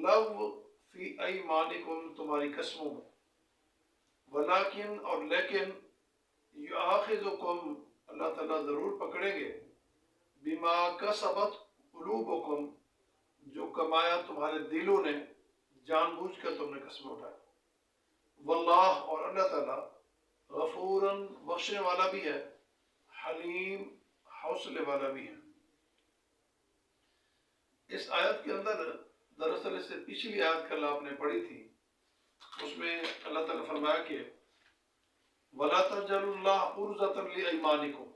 لغو فی ایمانکم تمہاری قسموں میں، ولیکن اور لیکن یؤاخذکم اللہ تعالیٰ ضرور پکڑیں گے، بما کسبت قلوبکم جو کمایا تمہارے دلوں نے، جان بوجھ کر تم نے قسم اٹھایا، واللہ اور اللہ تعالیٰ غفوراً بخشنے والا بھی ہے، حلیم حوصلے والا بھی ہے۔ اس آیت کے اندر دراصل اس سے پچھلی آیت کل آپ نے پڑھی تھی، اس میں اللہ تعالیٰ نے فرمایا کہ وَلَا تَجْعَلُوا اللَّهَ عُرْضَةً لِأَيْمَانِكُمْ،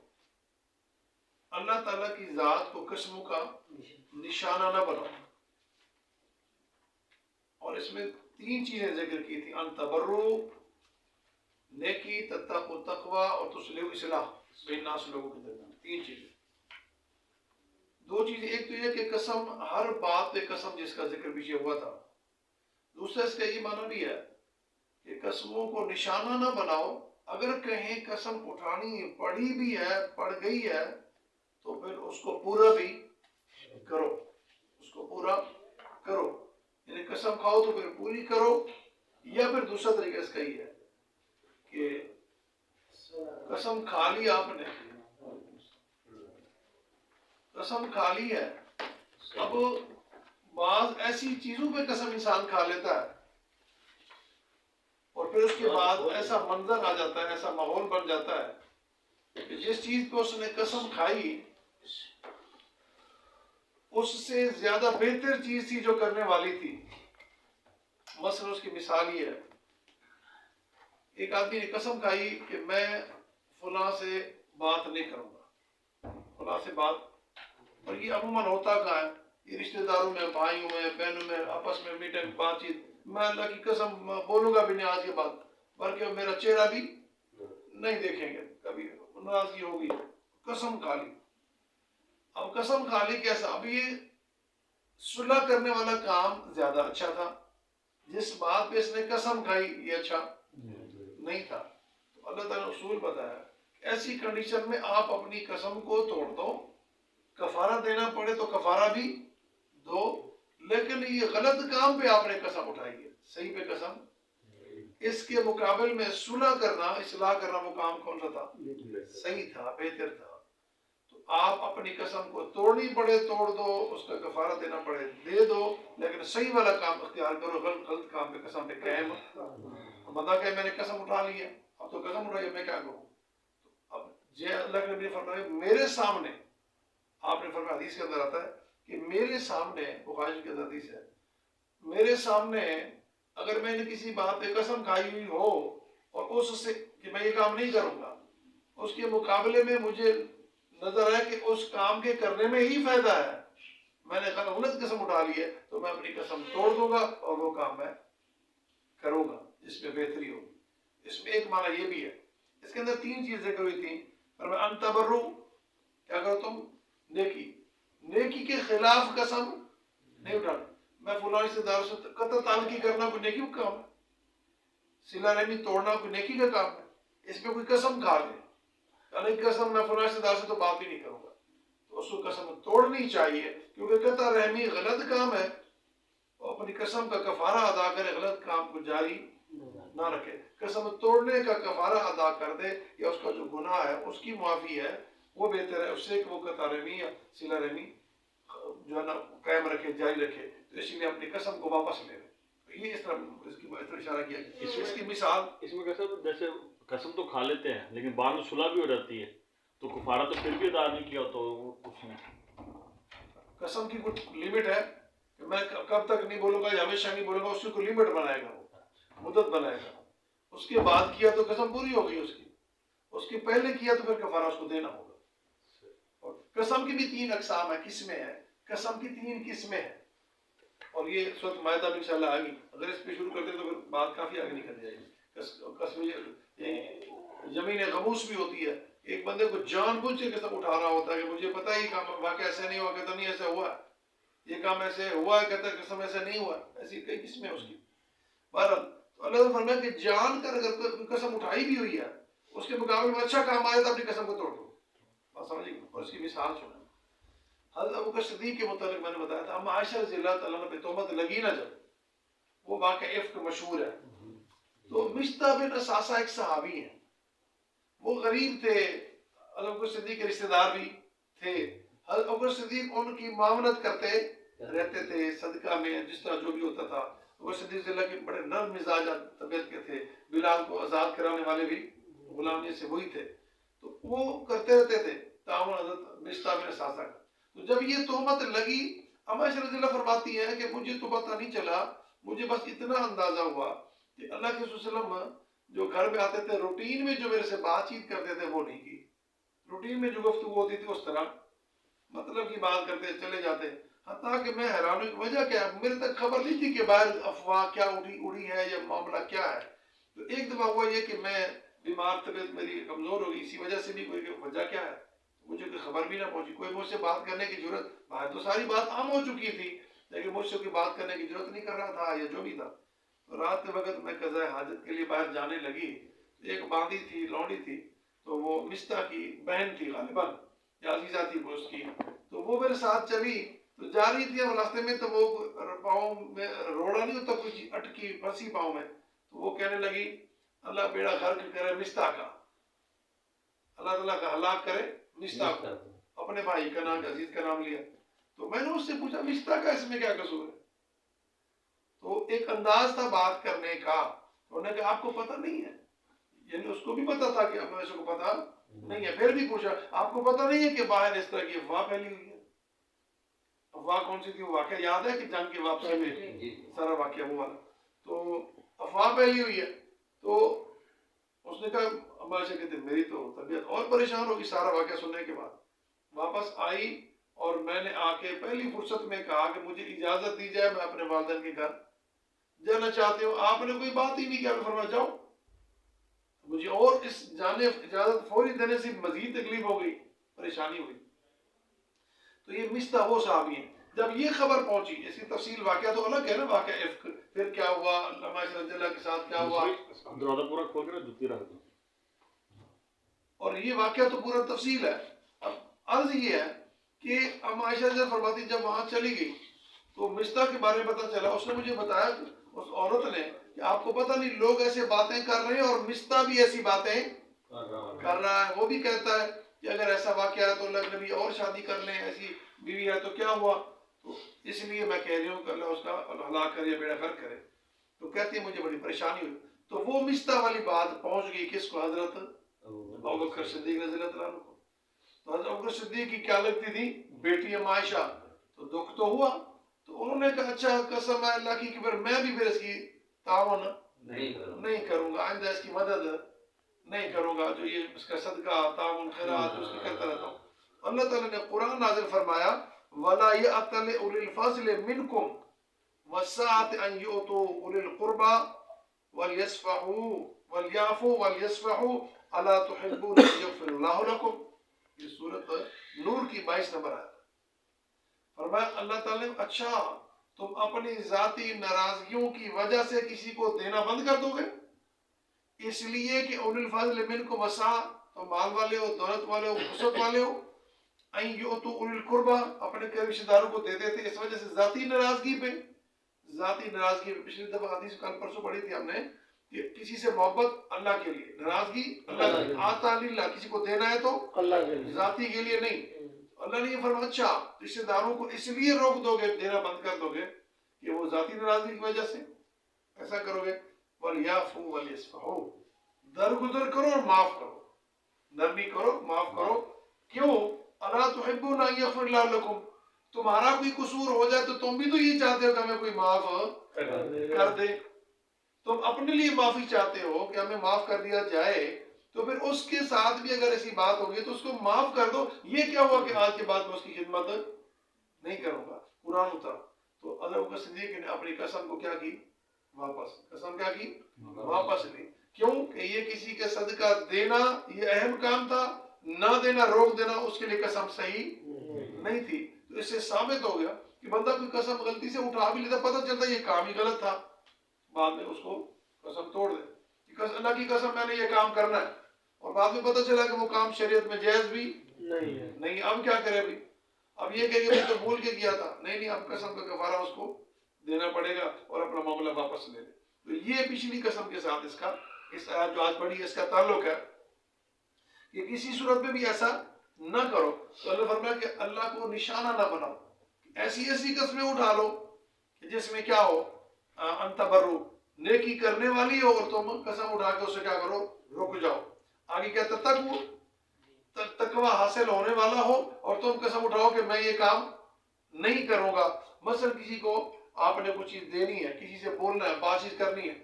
اللہ تعالیٰ کی ذات کو قسموں کا نشانہ نہ بناؤ۔ اور اس میں 3 چیزیں ذکر کی تھی، ان تبرو نیکی، تتقوا تقوی، اور تصلحوا اصلاح بین الناس لوگوں کے درمیان۔ 3 چیزیں، 2 چیزیں، ایک تو یہ کہ قسم ہر بات پہ قسم جس کا ذکر پیچھے ہوا تھا، دوسرا اس کا یہ معنی بھی ہے کہ قسموں کو نشانہ نہ بناؤ، اگر کہیں قسم اٹھانی پڑی بھی ہے، پڑ گئی ہے، تو پھر اس کو پورا بھی کرو، اس کو پورا کرو، یعنی قسم کھاؤ تو پھر پوری کرو، یا پھر دوسرا طریقہ اس کا ہی ہے کہ قسم کھا لی آپ نے، قسم کھا لی ہے، اب بعض ایسی چیزوں پہ قسم انسان کھا لیتا ہے اور پھر اس کے بعد ایسا منظر آ جاتا ہے، ایسا ماحول بن جاتا ہے کہ جس چیز پہ اس نے قسم کھائی اس سے زیادہ بہتر چیز تھی جو کرنے والی تھی۔ مثلا اس کی مثال یہ ہے، ایک آدمی نے قسم کھائی کہ میں فلاں سے بات نہیں کروں گا، فلاں سے بات، اور یہ عموماً ہوتا کہاں ہے، یہ رشتہ داروں میں، بھائیوں میں، بہنوں میں، آپس میں میٹنگ بات چیت، میں اللہ کی قسم بولوں گا بھی نہیں آج کے بعد، بلکہ میرا چہرہ بھی نہیں دیکھیں گے، کبھی ناراضگی ہوگی، قسم کھا لی۔ اب قسم کھا لی کیسا؟ اب یہ صلح کرنے والا کام زیادہ اچھا تھا، جس بات پہ اس نے قسم کھائی یہ اچھا نہیں تھا۔ تو اللہ تعالیٰ نے اصول بتایا، ایسی کنڈیشن میں آپ اپنی قسم کو توڑ دو، کفارہ دینا پڑے تو کفارہ بھی دو، لیکن یہ غلط کام پہ آپ نے قسم اٹھائی ہے، صحیح پہ قسم، اس کے مقابل میں صلح کرنا، اصلاح کرنا، وہ کام کون سا تھا؟ صحیح تھا، بہتر تھا۔ تو آپ اپنی قسم کو توڑنی پڑے توڑ دو، اس کا کفارہ دینا پڑے دے دو، لیکن صحیح والا کام اختیار کرو، غلط کام پہ قسم پہ قائم۔ بندہ کہ میں نے قسم اٹھا لی ہے، اب تو قسم اٹھائی، میں کیا کروں؟ اب یہ اللہ کے نبی نے فرمایا میرے سامنے، آپ نے فرمایا حدیث کے اندر آتا ہے کہ میرے سامنے، بخاری کے اندر حدیث ہے، میرے سامنے اگر میں نے کسی بات پہ قسم کھائی ہوئی ہو اور اس سے کہ میں یہ کام نہیں کروں گا، اس کے مقابلے میں مجھے نظر ہے کہ اس کام کے کرنے میں ہی فائدہ ہے، میں نے غلط قسم اٹھا لی ہے، تو میں اپنی قسم توڑ دوں گا اور وہ کام میں کروں گا جس میں بہتری ہوگی۔ اس میں ایک معنی یہ بھی ہے، اس کے اندر 3 چیزیں ذکر ہوئی تھیں، ان تبرو، کیا کرو تم؟ نیکی، نیکی کے خلاف قسم نہیں اٹھانا۔ میں فلاں رشتہ دار سے قطع تعلقی کرنا کوئی نیکی کا کام ہے؟ صلہ رحمی توڑنا کوئی نیکی کا کام ہے؟ اس میں کوئی قسم کھا لے، اللہ کی قسم میں فلاں رشتہ دار سے تو بات بھی نہیں کروں گا، تو اس کو قسم توڑنی چاہیے، کیونکہ قطع رحمی غلط کام ہے، اور اپنی قسم کا کفارہ ادا کرے، غلط کام کو جاری نہ رکھے، قسم توڑنے کا کفارہ ادا کر دے، یا اس کا جو گناہ ہے اس کی معافی ہے، وہ بہتر ہے اس سے کہ وہ قطع رحمی یا صلہ رحمی جو ہے نا قائم رکھے، جاری رکھے، تو اسی لیے اپنی قسم کو واپس لے لے۔ یہ اس طرح اس کی اشارہ کیا، اس کی مثال اس میں کیسا، جیسے قسم تو کھا لیتے ہیں لیکن بعد میں صلح بھی ہو جاتی ہے، تو کفارہ تو پھر بھی ادا نہیں کیا تو اس میں قسم کی کچھ لمٹ ہے کہ میں کب تک نہیں بولوں گا یا ہمیشہ نہیں بولوں گا، اس کی کوئی لمٹ بنائے گا، وہ مدت بنائے گا، اس کے بعد کیا تو قسم پوری ہو گئی اس کی، اس کے پہلے کیا تو پھر کفارہ اس کو دینا ہوگا۔ اور قسم کی بھی 3 اقسام ہے، قسمیں ہیں، قسم کی 3 قسمیں ہیں، اور یہ سورۃ مائدہ میں انشاءاللہ آئے گی، اگر اس پہ شروع کرتے تو پھر بات کافی آگے نکل جائے گی۔ قسم یمین غموس بھی ہوتی ہے، ایک بندے کو جان بوجھ کے قسم اٹھا رہا ہوتا ہے کہ مجھے پتہ ہی کام واقعہ ایسے نہیں ہوا، کہتا نہیں ایسا ہوا ہے، یہ کام ایسے ہوا ہے، کہتا ہے قسم ایسے نہیں ہوا، ایسی کئی قسمیں اس کی۔ بہرحال تو اللہ نے فرمایا کہ جان کر اگر قسم اٹھائی بھی ہوئی ہے، اس کے مقابلے میں اچھا کام آیا تو اپنی قسم کو توڑ دو، بات سمجھیں گے؟ اور اس کی مثال سنیں، حضرت ابوبکر صدیق کے متعلق میں نے بتایا تھا، ہم عائشہ رضی اللہ تعالیٰ عنہ پہ تہمت لگی نہ جب وہ واقعہ عفق مشہور ہے. تو مصطح بن اساسہ ایک صحابی ہیں، وہ غریب تھے، حضرت ابوبکر صدیق کے رشتہ دار بھی تھے. حضرت ابوبکر صدیق ان کی معاونت کرتے رہتے تھے صدقہ میں، جس طرح جو بھی ہوتا تھا. ابوبکر صدیق اللہ کے بڑے نرم مزاج طبیعت کے تھے، بلال کو آزاد کرانے والے بھی غلامی سے وہی تھے. تو وہ کرتے رہتے تھے تعاون حضرت مصطح بن اساسہ کا. تو جب یہ تہمت لگی، اما عائشہ رضی اللہ فرماتی ہیں کہ مجھے تو پتہ نہیں چلا، مجھے بس اتنا اندازہ ہوا کہ اللہ کے رسول صلی اللہ علیہ وسلم جو گھر میں آتے تھے روٹین میں جو میرے سے بات چیت کرتے تھے وہ نہیں کی. روٹین میں جو گفتگو ہوتی تھی اس طرح مطلب کی بات کرتے چلے جاتے. حتیٰ کہ میں حیران ہوں کہ وجہ کیا ہے، میرے تک خبر نہیں تھی کہ باہر افواہ کیا اڑی ہے یا معاملہ کیا ہے. تو ایک دفعہ ہوا یہ کہ میں بیمار، طبیعت میری کمزور ہو گئی، اسی وجہ سے بھی کوئی وجہ کیا ہے مجھے کوئی خبر بھی نہ پہنچی. کوئی مجھ سے بات کرنے کی ضرورت، باہر تو ساری بات عام ہو چکی تھی لیکن مجھ سے کوئی بات کرنے کی ضرورت نہیں کر رہا تھا یا جو بھی تھا. رات کے وقت میں قضاء حاجت کے لیے باہر جانے لگی. ایک باندی تھی، لونڈی تھی، تو وہ مصطح کی بہن تھی غالباً یا عزیزہ تھی وہ اس کی. تو وہ میرے ساتھ چلی تو جا رہی تھی ہم راستے میں، تو وہ پاؤں میں روڑا نہیں ہوتا کچھ اٹکی پھنسی پاؤں میں. تو وہ کہنے لگی اللہ بیڑا غرق کرے مصطح کا، اللہ تعالیٰ کا ہلاک کرے مصطح کو. اپنے بھائی کا نام، عزیز کا نام لیا. تو میں نے اس سے پوچھا مصطح کا اس میں کیا قصور ہے؟ تو ایک انداز تھا بات کرنے کا. انہوں نے کہا آپ کو پتہ نہیں ہے، یعنی اس کو بھی پتہ تھا کہ ہمیں کو پتہ نہیں ہے. پھر بھی پوچھا آپ کو پتہ نہیں ہے کہ باہر اس طرح کی افواہ پھیلی ہوئی ہے؟ افواہ کون سی تھی؟ وہ واقعہ یاد ہے کہ جنگ کی واپسی میں سارا واقعہ وہ والا. تو افواہ پھیلی ہوئی ہے. تو اس نے کہا ابا عائشہ کہتے میری تو طبیعت اور پریشان ہوگی سارا واقعہ سننے کے بعد. واپس آئی اور میں نے آ کے پہلی فرصت میں کہا کہ مجھے اجازت دی جائے، میں اپنے والدین کے گھر جانا چاہتے ہو. آپ نے کوئی بات ہی نہیں کیا، فرمایا جاؤ. مجھے اور اس جانے اجازت فوری دینے سے مزید تکلیف ہو گئی، پریشانی ہوئی. تو یہ مصطح وہ صحابی ہیں. جب یہ خبر پہنچی، اس کی تفصیل واقعہ تو الگ ہے نا، واقعہ عفق پھر کیا ہوا، علامہ عائشہ رضی اللہ کے ساتھ کیا ہوا، دروازہ پورا کھول کر جوتی رکھ دو. اور یہ واقعہ تو پورا تفصیل ہے. اب عرض یہ ہے کہ اما عائشہ رضی اللہ فرماتی جب وہاں چلی گئی تو مصطح کے بارے میں پتہ چلا. اس نے مجھے بتایا اس عورت نے کہ آپ کو پتہ نہیں لوگ ایسے باتیں کر رہے ہیں اور مصطح بھی ایسی باتیں کر رہا ہے. وہ بھی کہتا ہے کہ اگر ایسا واقعہ ہے تو اللہ نبی اور شادی کر لیں، ایسی بیوی ہے تو کیا ہوا. تو اس لیے میں کہہ رہی ہوں کہ اللہ اس کا ہلاک کرے، بیڑا غرق کرے. تو کہتی ہے مجھے بڑی پریشانی ہوئی. تو وہ مصطح والی بات پہنچ گئی کس کو؟ حضرت ابوبکر صدیق رضی اللہ عنہ کو. تو حضرت ابوبکر صدیق کی کیا لگتی تھی؟ بیٹی اما عائشہ. تو دکھ تو ہوا. تو انہوں نے کہا اچھا قسم ہے اللہ کی کہ پھر میں بھی پھر اس کی تعاون نہیں کروں گا، آئندہ اس کی مدد نہیں کروں گا، جو یہ اس کا صدقہ تعاون خیرات اس کی کرتا رہتا ہوں. اللہ تعالیٰ نے قرآن نازل فرمایا وَلَا يَأْتَلِ أُولِي الْفَضْلِ مِنْكُمْ وَالسَّعَةِ أَنْ يُؤْتُوا أُولِي الْقُرْبَى وَلْيَصْفَحُوا وَلْيَعْفُوا وَلْيَصْفَحُوا أَلَا تُحِبُّونَ أَن يَغْفِرَ اللَّهُ لَكُمْ. یہ سورۃ نور کی 22 نمبر ہے. فرمایا اللہ تعالیٰ نے اچھا تم اپنی ذاتی ناراضگیوں کی وجہ سے کسی کو دینا بند کر دو گے، اس لیے کہ اولي الفضل منکم وسعہ، تو مال والے ہو، دولت والے ہو، وسعت والے ہو. ان یؤتوا اولي القربى، اپنے قریبی رشتہ داروں کو دے دیتے. اس وجہ سے ذاتی ناراضگی پہ پچھلی دفعہ حدیث کل پرسوں پڑھی تھی ہم نے کہ کسی سے محبت اللہ کے لیے، ناراضگی اللہ کے لیے. آتا للہ، کسی کو دینا ہے تو اللہ کے لیے، ذاتی کے لیے نہیں. اللہ نے یہ فرمایا اچھا رشتہ داروں کو اس لیے روک دو گے، دینا بند کر دو گے کہ وہ ذاتی ناراضگی کی وجہ سے ایسا کرو گے. وَلْيَعْفُوا وَلْيَصْفَحُوا، درگزر کرو اور معاف کرو، نرمی کرو، معاف کرو. کیوں؟ أَلَا تُحِبُّونَ أَن يَغْفِرَ اللَّهُ لَكُمْ، تمہارا کوئی قصور ہو جائے تو تم بھی تو یہ چاہتے ہو کہ ہمیں کوئی معاف کر دے. تم اپنے لیے معافی چاہتے ہو کہ ہمیں معاف کر دیا جائے، تو پھر اس کے ساتھ بھی اگر ایسی بات ہوگی تو اس کو معاف کر دو. یہ کیا ہوا کہ آج کے بعد میں اس کی خدمت نہیں کروں گا. قرآن اترا تو حضرت ابوبکر صدیق نے اپنی قسم کو کیا کی؟ قسم کیا کی؟ واپس لی. کیوں کہ یہ کسی کے صدقہ دینا یہ اہم کام تھا، نہ دینا روک دینا اس کے لیے قسم صحیح نہیں تھی. تو اس سے ثابت ہو گیا کہ بندہ کوئی قسم غلطی سے اٹھا بھی لیتا، پتہ چلتا یہ کام ہی غلط تھا، بعد میں اس کو قسم توڑ دے کہ اللہ کی قسم میں نے یہ کام کرنا ہے، اور بعد میں پتہ چلا کہ وہ کام شریعت میں جائز بھی نہیں. اب کیا کرے بھی؟ اب یہ کہ میں تو بھول کے کیا تھا، نہیں اب قسم کا کفارہ اس کو دینا پڑے گا اور اپنا معاملہ واپس لے لے. تو یہ پچھلی قسم کے ساتھ اس آیت جو آج پڑھی ہے اس کا تعلق ہے کہ کسی صورت میں بھی ایسا نہ کرو. تو اللہ فرمایا کہ اللہ کو نشانہ نہ بناؤ، ایسی قسمیں اٹھا لو کہ جس میں کیا ہو انتبرو نیکی کرنے والی ہو اور تم قسم اٹھا کے اسے کیا کرو رک جاؤ. آگے کہتا تقوی حاصل ہونے والا ہو اور تم قسم اٹھاؤ کہ میں یہ کام نہیں کروں گا. مثلا کسی کو آپ نے کچھ چیز دینی ہے، کسی سے بولنا ہے، بات چیت کرنی ہے،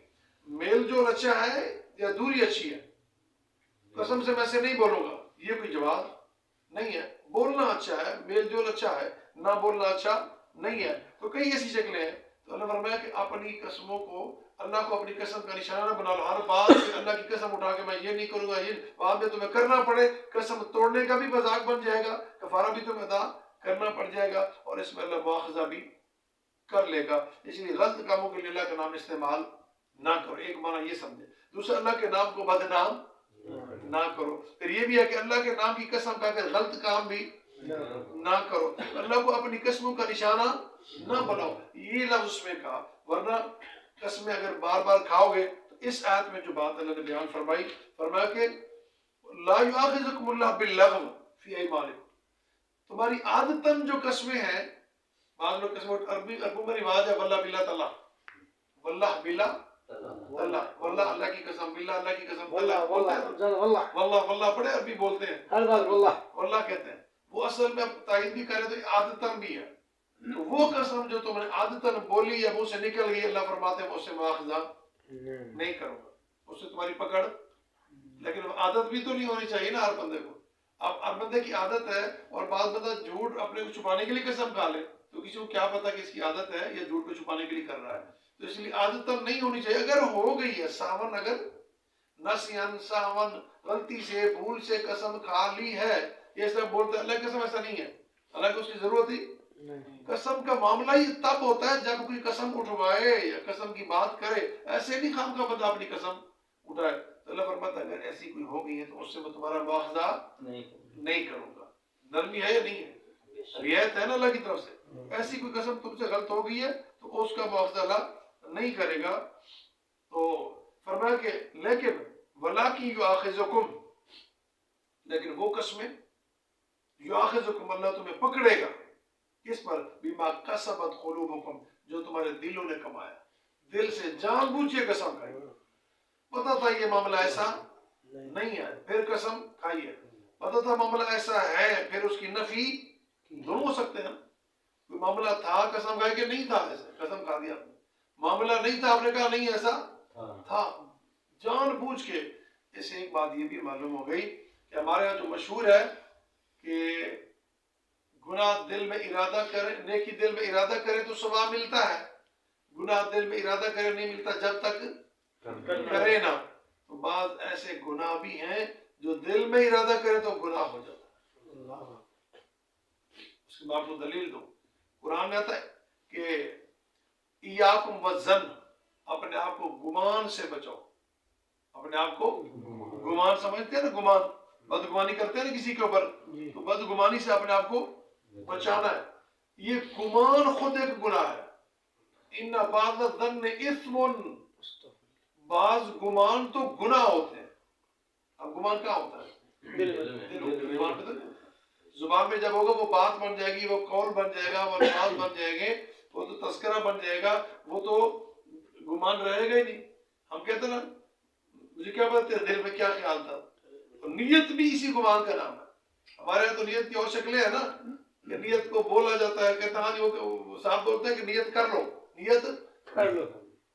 میل جول اچھا ہے یا دوری اچھی ہے، قسم سے میں سے نہیں بولوں گا، یہ کوئی جواز نہیں ہے. بولنا اچھا ہے، میل جول اچھا ہے، نہ بولنا اچھا نہیں ہے. تو کئی ایسی شکلیں ہیں. تو اللہ فرمایا کہ اپنی قسموں کو اللہ کو اپنی قسم کا نشانہ نہ بنا لو. ہر بات میں اللہ کی قسم اٹھا کے میں یہ نہیں کروں گا، یہ بعد میں تمہیں کرنا پڑے، قسم توڑنے کا بھی مذاق بن جائے گا، کفارہ بھی تمہیں ادا کرنا پڑ جائے گا اور اس میں اللہ مواخذہ بھی کر لے گا. اس لیے غلط کاموں کے لیے اللہ کا نام استعمال نہ کرو. ایک معنی یہ سمجھے. دوسرا اللہ کے نام کو بدنام نہ کرو. پھر یہ بھی ہے کہ اللہ کے نام کی قسم کھا کے غلط کام بھی نہ کرو. اللہ کو اپنی قسموں کا نشانہ نہ بناؤ، یہ لفظ اس میں کہا. ورنہ قسمیں اگر بار بار کھاؤ گے تو اس آیت میں جو بات اللہ نے بیان فرمائی، فرمایا کہ لا یؤاخذکم اللہ باللغو فی ایمانکم، تمہاری عادتاً جو قسمیں ہیں، بعض لوگ قسمیں عربوں میں رواج ہے واللہ باللہ تعالیٰ، واللہ باللہ اللہ، واللہ اللہ کی قسم، باللہ اللہ کی قسم، اللہ بولتے ہیں واللہ واللہ پڑھے عربی بولتے ہیں، واللہ کہتے ہیں. وہ اصل میں تائید بھی کرے تو عادتاً بھی ہے. تو وہ قسم جو تم نے عادتاً بولی یا منہ سے نکل گئی، اللہ فرماتے ہیں اس سے مواخذہ نہیں کروں گا، اس سے تمہاری پکڑ. لیکن عادت بھی تو نہیں ہونی چاہیے نا ہر بندے کو. اب ہر بندے کی عادت ہے اور بعض بندہ جھوٹ اپنے کو چھپانے کے لیے قسم کھا لے، تو کسی کو کیا پتا کہ اس کی عادت ہے یا جھوٹ کو چھپانے کے لیے کر رہا ہے. تو اس لیے عادتاً نہیں ہونی چاہیے. اگر ہو گئی ہے ساون، اگر نسین ساون غلطی سے بھول سے قسم کھا لی ہے، یہ سب بولتے ہیں اللہ قسم، ایسا نہیں ہے. اللہ کو اس کی ضرورت ہی قسم کا معاملہ ہی تب ہوتا ہے جب کوئی قسم اٹھوائے یا قسم کی بات کرے. ایسے نہیں خام کا بندہ اپنی قسم اٹھائے. تو اللہ فرماتا ہے اگر ایسی کوئی ہو گئی ہے تو اس سے میں تمہارا مواخذہ نہیں کروں گا. نرمی ہے یا نہیں ہے؟ رعایت ہے نا اللہ کی طرف سے. ایسی کوئی قسم تم سے غلط ہو گئی ہے تو اس کا مواخذہ اللہ نہیں کرے گا. تو فرمایا کہ لیکن وَلَٰكِن يُؤَاخِذُكُمْ، لیکن وہ قسمیں یؤاخذکم اللہ تمہیں پکڑے گا کس پر؟ بما کسبت قلوبکم، جو تمہارے دلوں نے کمایا. دل سے جان بوجھ کے قسم کھائی، پتا تھا یہ معاملہ ایسا نہیں ہے پھر قسم کھائی ہے، پتا تھا معاملہ ایسا ہے پھر اس کی نفی دونوں ہو سکتے ہیں. کوئی معاملہ تھا قسم کھائی کہ نہیں تھا، ایسے قسم کھا دیا. معاملہ نہیں تھا، آپ نے کہا نہیں ایسا تھا، جان بوجھ کے. اس سے ایک بات یہ بھی معلوم ہو گئی کہ ہمارے یہاں جو مشہور ہے کہ گناہ دل میں ارادہ کرے، نیکی دل میں ارادہ کرے تو ثواب ملتا ہے، گناہ دل میں ارادہ کرے نہیں ملتا جب تک کرے نا. تو بعض ایسے گناہ بھی ہیں جو دل میں ارادہ کرے تو گناہ ہو جاتا ہے. اس کے بعد کو دلیل دو. قرآن میں آتا ہے کہ ایاکم والظن، اپنے آپ کو گمان سے بچاؤ. اپنے آپ کو گمان سمجھتے ہیں نا، گمان بدگمانی کرتے ہیں نا کسی کے اوپر، تو بدگمانی سے اپنے آپ کو بچانا ہے. یہ گمان خود ایک گناہ ہے. ان بعض الظن اثم، بعض گمان تو گناہ ہوتے ہیں. اب گمان کہاں ہوتا ہے؟ دل میں. زبان میں جب ہوگا وہ بات بن جائے گی، وہ قول بن جائے گا، وہ الفاظ بن جائیں گے، وہ تو تذکرہ بن جائے گا، وہ تو گمان رہے گا ہی نہیں. ہم کہتے ہیں نا مجھے کیا پتا تیرے دل میں کیا خیال تھا. تو نیت بھی اسی گمان کا نام ہے. ہمارے یہاں تو نیت کی اور شکلیں ہیں نا کہ نیت کو بولا جاتا ہے، کہتا ہاں وہ صاحب بولتے ہیں کہ نیت کر لو، نیت کر لو.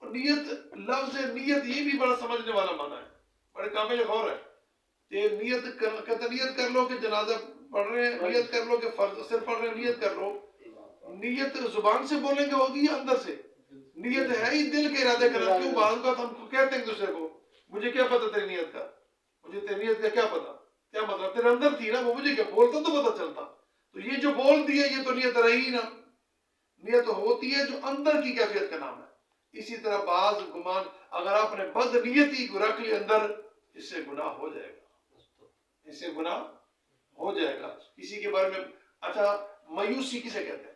اور نیت لفظ نیت یہ بھی بڑا سمجھنے والا معنی ہے، بڑے قابل غور ہے. کہ نیت کہتا نیت کر لو کہ جنازہ پڑھ رہے ہیں، نیت کر لو کہ فرض صرف پڑھ رہے ہیں، نیت کر لو. نیت زبان سے بولیں گے ہوگی یا اندر سے؟ نیت ہے ہی دل کے ارادے کرنا. کیوں بعض کا ہم کہتے ہیں دوسرے کو مجھے کیا پتا تیری نیت کا، مجھے تیری نیت کا کیا پتا، کیا مطلب تیرے اندر تھی نا، وہ مجھے کیا بولتا تو پتا چلتا. تو یہ جو بول دیا یہ تو نیت رہی نا. نیت ہوتی ہے جو اندر کی کیفیت کا نام ہے. اسی طرح بعض گمان اگر آپ نے بد نیتی کو رکھ لی اندر، اس سے گناہ ہو جائے گا، اس سے گناہ ہو جائے گا. کسی کے بارے میں اچھا مایوسی کسے کہتے ہیں؟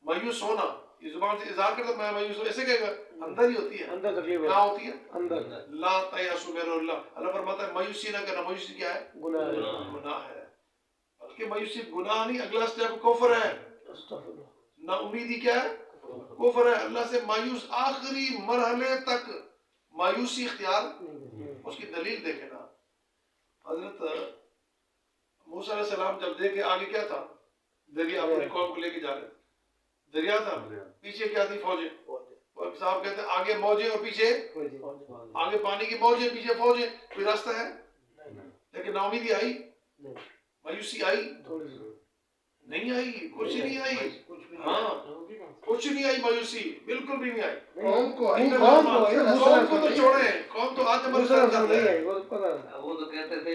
مایوس ہونا یہ زبان سے اظہار کرتا میں مایوس ہوں، ایسے کہے گا، اندر ہی ہوتی ہے، اندر تکلیف ہے، کہاں ہوتی ہے؟ اندر لا تیأسوا من روح اللہ، اللہ فرماتا ہے مایوسی نہ کرنا، مایوسی کیا ہے؟ گناہ ہے، گناہ ہے، بلکہ مایوسی گناہ نہیں، اگلا سٹیپ کفر ہے، استغفر اللہ، نا امیدی کیا ہے؟ کفر ہے، اللہ سے مایوس آخری مرحلے تک مایوسی اختیار، اس کی دلیل دیکھیں نا، حضرت موسیٰ علیہ السلام جب دیکھے آگے کیا تھا، دریا اپنی قوم کو لے کے جا رہے تھے، دریا تھا، پیچھے کیا تھی؟ فوجیں، اور صاحب کہتے ہیں آگے موجیں اور پیچھے، آگے پانی کی موجیں پیچھے فوجیں، کوئی راستہ ہے؟ لیکن ناامیدی آئی، مایوسی آئی نہیں آئی، کچھ نہیں آئی، ہاں کچھ نہیں آئی، مایوسی بالکل بھی نہیں آئی، قوم کو آئی، قوم کو تو چھوڑیں، قوم تو آج عمل کر جاتے ہیں، وہ تو کہتے تھے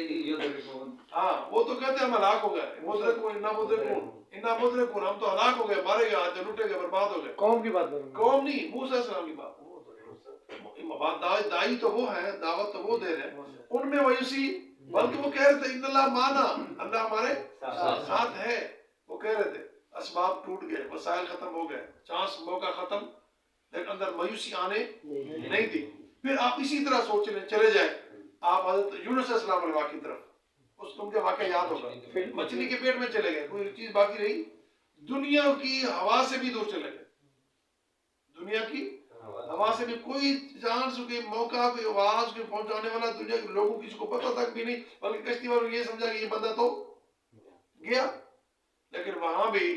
ہاں وہ تو کہتے ہیں ہم ہلاک ہو گئے، مدرکون انا مدرکون انا مدرکون، ہم تو ہلاک ہو گئے، مارے گئے، آج لوٹے گئے، برباد ہو گئے، قوم کی بات کروں، قوم نہیں، موسیٰ علیہ السلام کی بات، دائی تو وہ ہیں، دعوت تو وہ دے رہے ہیں، ان میں مایوسی، بلکہ وہ کہہ رہے تھے ان اللہ مانا، اللہ ہمارے ساتھ ہے، وہ کہہ رہے تھے، اسباب ٹوٹ گئے، وسائل ختم ہو گئے، چانس موقع ختم، لیکن اندر مایوسی آنے نہیں تھی۔ پھر آپ اسی طرح سوچ لیں، چلے جائیں آپ حضرت یونس علیہ السلام علیہ واقعی طرف، اس تم کے واقعہ یاد ہوگا، مچھلی کے پیٹ میں چلے گئے، کوئی چیز باقی رہی، دنیا کی ہوا سے بھی دور چلے گئے، دنیا کی ہوا سے بھی کوئی چانس، کوئی موقع، کوئی آواز، کوئی پہنچانے والا دنیا کے لوگوں کسی کو پتہ تک بھی نہیں، بلکہ کشتی والوں نے یہ سمجھا کہ یہ بندہ تو گیا، لیکن وہاں بھی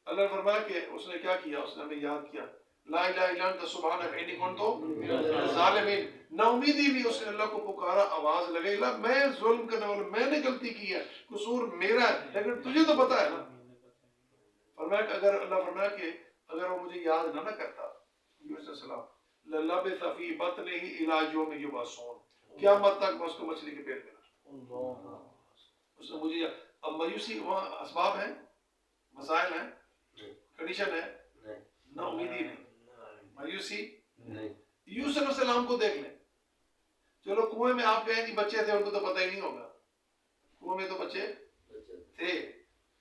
اللہ نے فرمایا کہ اس نے کیا کیا، اس نے ہمیں یاد کیا، لا الہ الا انت سبحانک انی کنت من الظالمین، نا امیدی بھی اس نے اللہ کو پکارا، آواز لگائی، لا میں ظلم کرنے والا، میں نے غلطی کی ہے، قصور میرا ہے، لیکن تجھے تو پتہ ہے نا، فرمایا کہ اگر اللہ فرمایا کہ اگر وہ مجھے یاد نہ کرتا، یونس علیہ السلام للبث فی بطنہ الی یوم یبعثون، قیامت تک میں اس کو مچھلی کے پیٹ میں رکھوں، اس نے مجھے، اب مایوسی وہاں اسباب ہیں، مسائل ہیں، کنڈیشن ہے، نا امیدی نہیں، مایوسی، یوسف علیہ السلام کو دیکھ لیں، چلو کنویں میں آپ کہیں جی بچے تھے، ان کو تو پتہ ہی نہیں ہوگا، کنویں میں تو بچے تھے،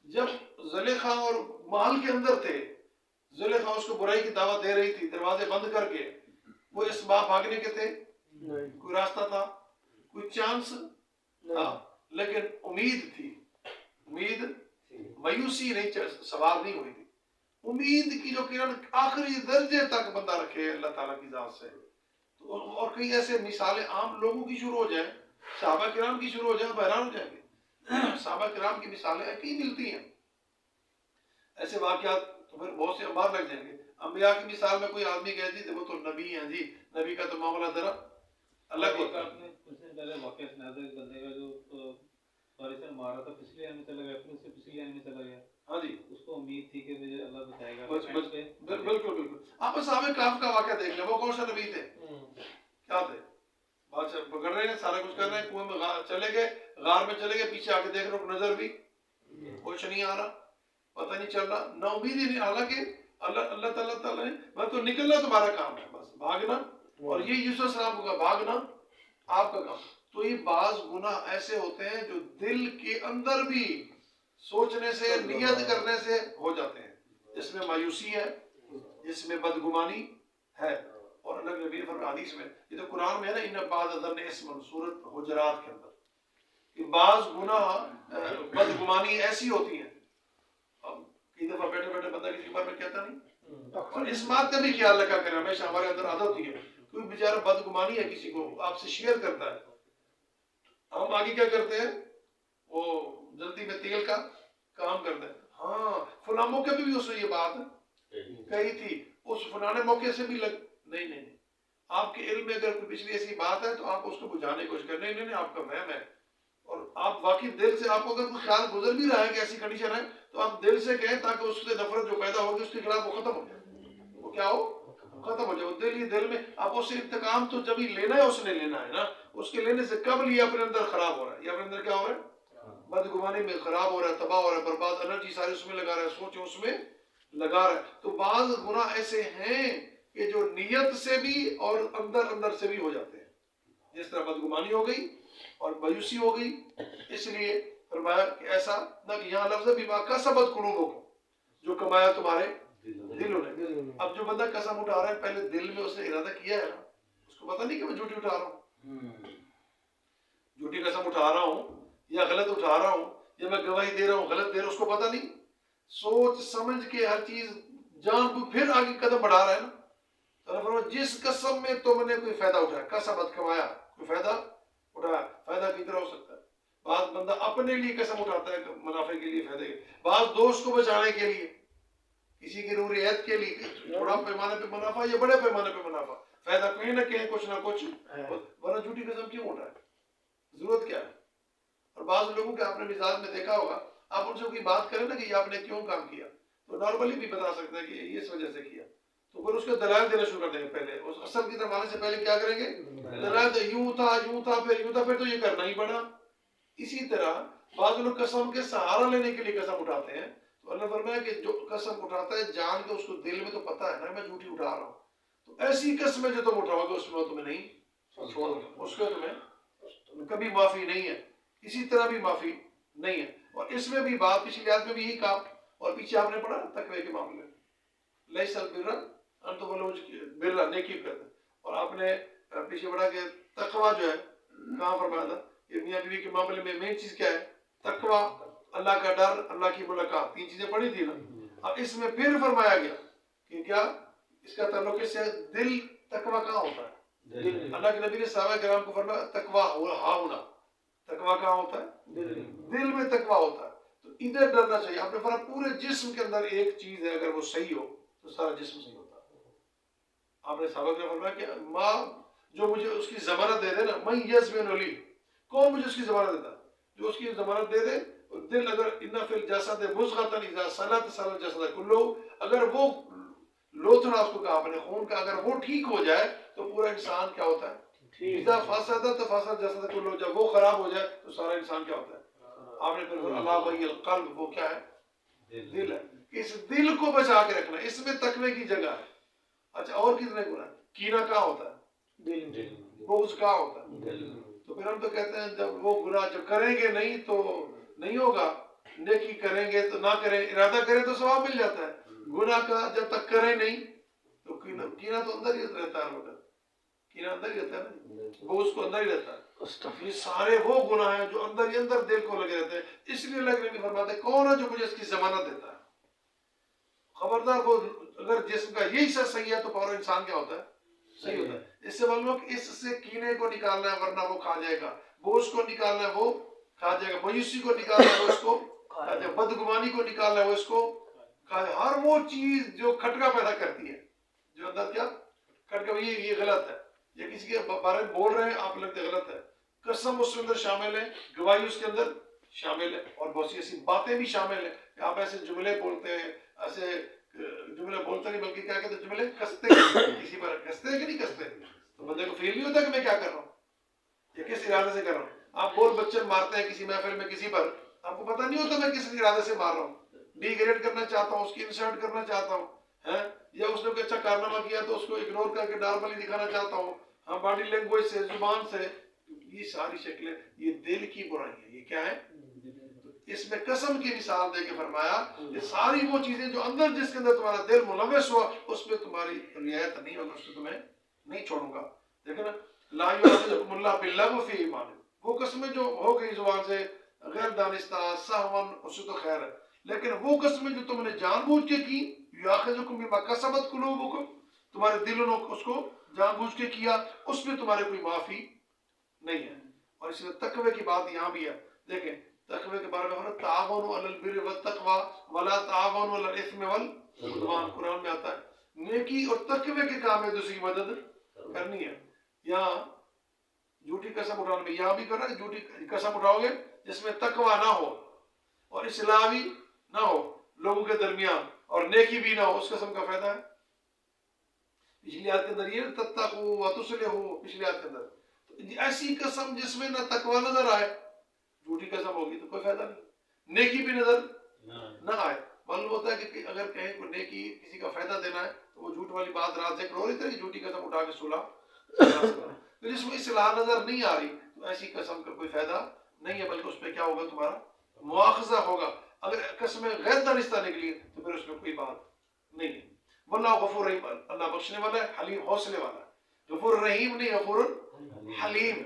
جب زلیخا اور محل کے اندر تھے، زلیخا اس کو برائی کی دعوت دے رہی تھی، دروازے بند کر کے، وہ اسباب بھاگنے کے تھے، کوئی راستہ تھا، کوئی چانس تھا، لیکن امید تھی، امید، مایوسی نہیں سوار نہیں ہوئی تھی، امید کی جو کرن آخری درجے تک بندہ رکھے اللہ تعالیٰ کی ذات سے، اور کئی ایسے مثالیں عام لوگوں کی شروع ہو جائیں، صحابہ کرام کی شروع ہو جائیں، حیران ہو جائیں گے، صحابہ کرام کی مثالیں ایسی ملتی ہیں، ایسے واقعات تو پھر بہت سے انبار لگ جائیں گے، انبیاء کی مثال میں کوئی آدمی کہہ جی وہ تو نبی ہیں جی، نبی کا تو معاملہ ذرا الگ ہوتا ہے۔ آپ نے کچھ دن پہلے واقعہ سنا تھا، ایک بندے کا جو بارش سے مارا تھا، پچھلے آنے میں چلا گیا، پھر اس سے پچھلے آنے میں چلا گیا، ہاں جی، اس کو امید تھی کہ مجھے اللہ بچائے گا، بالکل بالکل، آپ صحابہ کہف کا واقعہ دیکھ لیں، وہ کون سا نبی تھے، کیا تھے، بادشاہ پکڑ رہے ہیں، سارا کچھ کر رہے ہیں، کنویں میں چلے گئے، غار میں چلے گئے، پیچھے آ کے دیکھ رہے ہو نظر بھی کچھ نہیں آ رہا، پتہ نہیں چل رہا، نا امید ہی نہیں، حالانکہ اللہ تعالیٰ نے میں تو نکلنا تمہارا کام ہے، بس بھاگنا، اور یہ یوسف علیہ السلام کا بھاگنا آپ کا کام، تو یہ بعض گناہ ایسے ہوتے ہیں جو دل کے اندر بھی سوچنے سے، نیت کرنے سے ہو جاتے ہیں، جس میں مایوسی ہے، جس میں بدگمانی ہے، اور اللہ کے نبی نے فرمایا حدیث میں، یہ تو قرآن میں ہے نا، ان بعض ظن اسم، سورۃ حجرات کے اندر، کہ بعض گناہ بدگمانی ایسی ہوتی ہیں، اب کئی دفعہ بیٹھے بیٹھے بندہ کسی بار میں کہتا نہیں، اور اس بات کا بھی خیال رکھا کریں، ہمیشہ ہمارے اندر عادت ہوتی ہے، کوئی بیچارہ بدگمانی ہے کسی کو آپ سے شیئر کرتا ہے، ہم آگے کیا کرتے ہیں، وہ جلدی میں تیل کا کام کرتے ہیں، ہاں فلاں موقع پہ بھی اس نے یہ بات کہی تھی، اس فلانے موقع سے بھی نہیں، آپ کے علم میں اگر کوئی پچھلی ایسی بات ہے تو آپ اس کو بجھانے کی کوشش کریں، نہیں آپ کا وہم ہے، اور آپ واقعی دل سے، آپ کو اگر کوئی خیال گزر بھی رہا ہے کہ ایسی کنڈیشن ہے تو آپ دل سے کہیں تاکہ اس سے نفرت جو پیدا ہوگی اس کے خلاف وہ ختم ہو جائے، وہ کیا ہو، ختم ہو جائے، وہ دل میں آپ اس سے انتقام تو جب ہی لینا ہے، اس نے لینا ہے نا، اس کے لینے سے قبل یہ اپنے اندر خراب ہو رہا ہے، یہ اپنے اندر کیا ہو رہا ہے، بدگمانی میں خراب ہو رہا ہے، تباہ ہو رہا ہے، برباد، انرجی ساری اس میں لگا رہا ہے، سوچیں اس میں لگا رہا ہے، تو بعض گناہ ایسے ہیں کہ جو نیت سے بھی اور اندر سے بھی ہو جاتے ہیں، جس طرح بدگمانی ہو گئی اور مایوسی ہو گئی، اس لیے فرمایا کہ ایسا نہ کہ یہاں لفظ بما کسبت قلوبکم، جو کمایا تمہارے دلوں نے. اب جو بندہ قسم اٹھا رہا ہے پہلے دل میں اس نے ارادہ کیا ہے نا, اس کو پتہ نہیں کہ میں جھوٹی اٹھا رہا ہوں, جھوٹی قسم اٹھا رہا ہوں یا غلط اٹھا رہا ہوں یا میں گواہی دے رہا ہوں غلط دے رہا ہوں, اس کو پتہ نہیں. سوچ سمجھ کے ہر چیز جان کو پھر آگے قدم بڑھا رہا ہے نا. جس قسم میں تم نے کوئی فائدہ اٹھایا, قسمت کمایا, کوئی فائدہ اٹھایا, فائدہ کی طرح ہو سکتا ہے. بعض بندہ اپنے لیے قسم اٹھاتا ہے منافع کے لیے, فائدے کے, بعض دوست کو بچانے کے لیے, کسی کی روریت کے لیے, تھوڑا پیمانے پہ منافع یا بڑے پیمانے پہ منافع, فائدہ کہیں نہ کہیں کچھ نہ کچھ. ورنہ جھوٹی قسم کیوں اٹھائے, ضرورت کیا ہے؟ اور بعض لوگوں کے آپ نے مزاج میں دیکھا ہوگا, آپ ان سے کوئی بات کریں نا کہ یہ آپ نے کیوں کام کیا, تو نارملی بھی بتا سکتے ہیں کہ یہ اس وجہ سے کیا, تو پھر اس کے دلائل دینا شروع کر دیں گے. پہلے اس اصل کی طرف آنے سے پہلے کیا کریں گے؟ دلائل دیں, یوں تھا پھر تو یہ کرنا ہی پڑا. اسی طرح بعض لوگ قسم کے سہارا لینے کے لیے قسم اٹھاتے ہیں, تو اللہ فرمایا کہ جو قسم اٹھاتا ہے جان کے, اس کو دل میں تو پتا ہے نا میں جھوٹی اٹھا رہا ہوں, تو ایسی قسمیں جو تم اٹھاؤ گے اس میں تمہیں نہیں چھوڑ گے, اس کو تمہیں کبھی معافی نہیں ہے, کسی طرح بھی معافی نہیں ہے. اور اس میں بھی بات پچھلی آیت میں بھی یہی کہا, اور پیچھے آپ نے پڑھا تقوی کے معاملے میں, لیس البر ان تولوا بر, نیکی کرتے ہیں. اور آپ نے پیچھے پڑھا کہ تقوی جو ہے کہاں فرمایا تھا, میاں بیوی کے معاملے میں مین چیز کیا ہے؟ تقوی, اللہ کا ڈر, اللہ کی ملاقات, 3 چیزیں پڑھی تھی نا. اب اس میں پھر فرمایا گیا کہ کیا اس کا تعلق اس سے دل, تقوی کہاں ہوتا ہے؟ اللہ کے نبی نے صحابہ کرام کو فرمایا تقوی ہاں ہونا, تقوی کہاں ہوتا ہے؟ دل میں تقوی ہوتا ہے. تو ادھر ڈرنا چاہیے. آپ نے فرمایا پورے جسم کے اندر ایک چیز ہے, اگر وہ صحیح ہو تو سارا جسم صحیح ہوتا ہے. آپ نے صحابہ نے فرمایا کہ ماں جو مجھے اس کی ضمانت دے دے نا, میں یزمن علی, کون مجھے اس کی ضمانت دیتا ہے؟ جو اس کی ضمانت دے دے. دل اگر ان فی الجسد مضغۃ اذا صلحت صلح الجسد کلہ, اگر وہ لوتھڑا, اس کو کہا آپ نے خون کا, اگر وہ ٹھیک ہو جائے تو پورا انسان کیا ہوتا ہے؟ اذا فسدت فسد الجسد کلہ, جب وہ خراب ہو جائے تو سارا انسان کیا ہوتا ہے؟ آپ نے پھر اللہ وحی القلب, وہ کیا ہے؟ دل ہے. اس دل کو بچا کے رکھنا, اس میں تقوی کی جگہ ہے. اچھا اور کتنے گناہ؟ کینہ کہاں ہوتا ہے؟ بغض کہاں ہوتا ہے؟ تو پھر ہم تو کہتے ہیں جب وہ گناہ جب کریں گے نہیں تو نہیں ہوگا, نیکی کریں گے تو نہ کریں, ارادہ کریں تو ثواب مل جاتا ہے. گناہ کا جب تک کریں نہیں تو کینہ تو اندر ہی رہتا ہے, کینہ اندر ہی رہتا ہے, بغض کو اندر ہی رہتا ہے. یہ سارے وہ گناہ ہیں جو اندر ہی اندر دل کو لگے رہتے ہیں. اس لیے اللہ کے نبی فرماتے ہیں کون ہے جو مجھے اس کی ضمانت دیتا ہے؟ خبردار, وہ اگر جسم کا یہی حصہ صحیح ہے تو پورا انسان کیا ہوتا ہے؟ صحیح ہوتا ہے. اس سے معلوم ہے کہ اس سے کینے کو نکالنا ہے ورنہ وہ کھا جائے گا, بوجھ کو نکالنا ہے وہ کھا جائے گا, مایوسی کو نکالنا ہے وہ اس کو کھا جائے گا, بدگمانی کو نکالنا ہے وہ اس کو کھا جائے گا. ہر وہ چیز جو کھٹکا پیدا کرتی ہے, جو اندر کیا کھٹکا, یہ غلط ہے, یہ کسی کے بارے میں بول رہے ہیں آپ لگتے غلط ہے, قسم اس کے اندر شامل ہے, گواہی اس کے اندر شامل ہے, اور بہت سی ایسی باتیں بھی شامل ہیں کہ آپ ایسے جملے بولتے ہیں, ایسے جملے بولتے نہیں بلکہ کیا کہتے ہیں جملے کستے کسی پر کستے ہیں کہ نہیں کستے, تو بندے کو فیل نہیں ہوتا کہ میں کیا کر رہا ہوں, یہ کس ارادے سے کر رہا ہوں. آپ بول بچے مارتے ہیں کسی محفل میں کسی پر, آپ کو پتہ نہیں ہوتا میں کس ارادے سے مار رہا ہوں, ڈی گریڈ کرنا چاہتا ہوں, اس کی انسلٹ کرنا چاہتا ہوں, یا اس نے کوئی اچھا کارنامہ کیا تو اس کو اگنور کر کے نارملی دکھانا چاہتا ہوں, ہاں باڈی لینگویج سے, زبان سے, یہ ساری شکلیں یہ دل کی برائی ہے. یہ کیا ہے؟ اس میں قسم کی مثال دے کے فرمایا یہ ساری وہ چیزیں جو اندر جس کے اندر تمہارا دل ملوث ہوا اس پہ تمہاری رعایت نہیں ہوگی, اس سے تمہیں نہیں چھوڑوں گا. دیکھیں نا, لا یؤاخذکم اللہ باللغو فی ایمانکم, وہ قسمیں جو ہو گئی زبان سے غیر دانستہ سہون, اس سے تو خیر ہے, لیکن وہ قسمیں جو تم نے جان بوجھ کے کی, یؤاخذکم بما کسبت قلوبکم, تمہارے دلوں نے اس کو جان بوجھ کے کیا, اس میں تمہارے کوئی معافی نہیں ہے. اور اس لیے تقوی کی بات یہاں بھی ہے. دیکھیں تقوی کے بارے میں تعاونوا علی البر والتقوی ولا تعاونوا علی الاثم والعدوان, قرآن میں آتا ہے. نیکی اور تقوی کے کام میں دوسری کی مدد کرنی ہے. یہاں جھوٹی قسم اٹھانے میں یہاں بھی کر رہا ہے, جھوٹی قسم اٹھاؤ گے جس میں تقوی نہ ہو اور اصلاح بھی نہ ہو لوگوں کے درمیان, اور نیکی بھی نہ ہو, اس قسم کا فائدہ ہے. پچھلی آیت کے اندر یہ تتقوا وتصلحوا, پچھلی آیت کے اندر ایسی قسم جس میں نہ تقوی نظر آئے, جھوٹی قسم ہوگی تو کوئی فائدہ نہیں, نیکی بھی نظر نہ آئے. معلوم ہوتا ہے کہ اگر کہیں کو نیکی کسی کا فائدہ دینا ہے تو وہ جھوٹ والی بات رات سے کرو, رہی جھوٹی قسم اٹھا کے صلح, تو جس میں اصلاح نظر نہیں آ رہی تو ایسی قسم کا کوئی فائدہ نہیں ہے, بلکہ اس پہ کیا ہوگا, تمہارا مواخذہ ہوگا. اگر قسمیں غیر دانستہ نکلی تو پھر اس میں کوئی بات نہیں. واللہ غفور رحیم, اللہ بخشنے والا ہے, حلیم حوصلے والا ہے. غفور رحیم نہیں, غفور حلیم,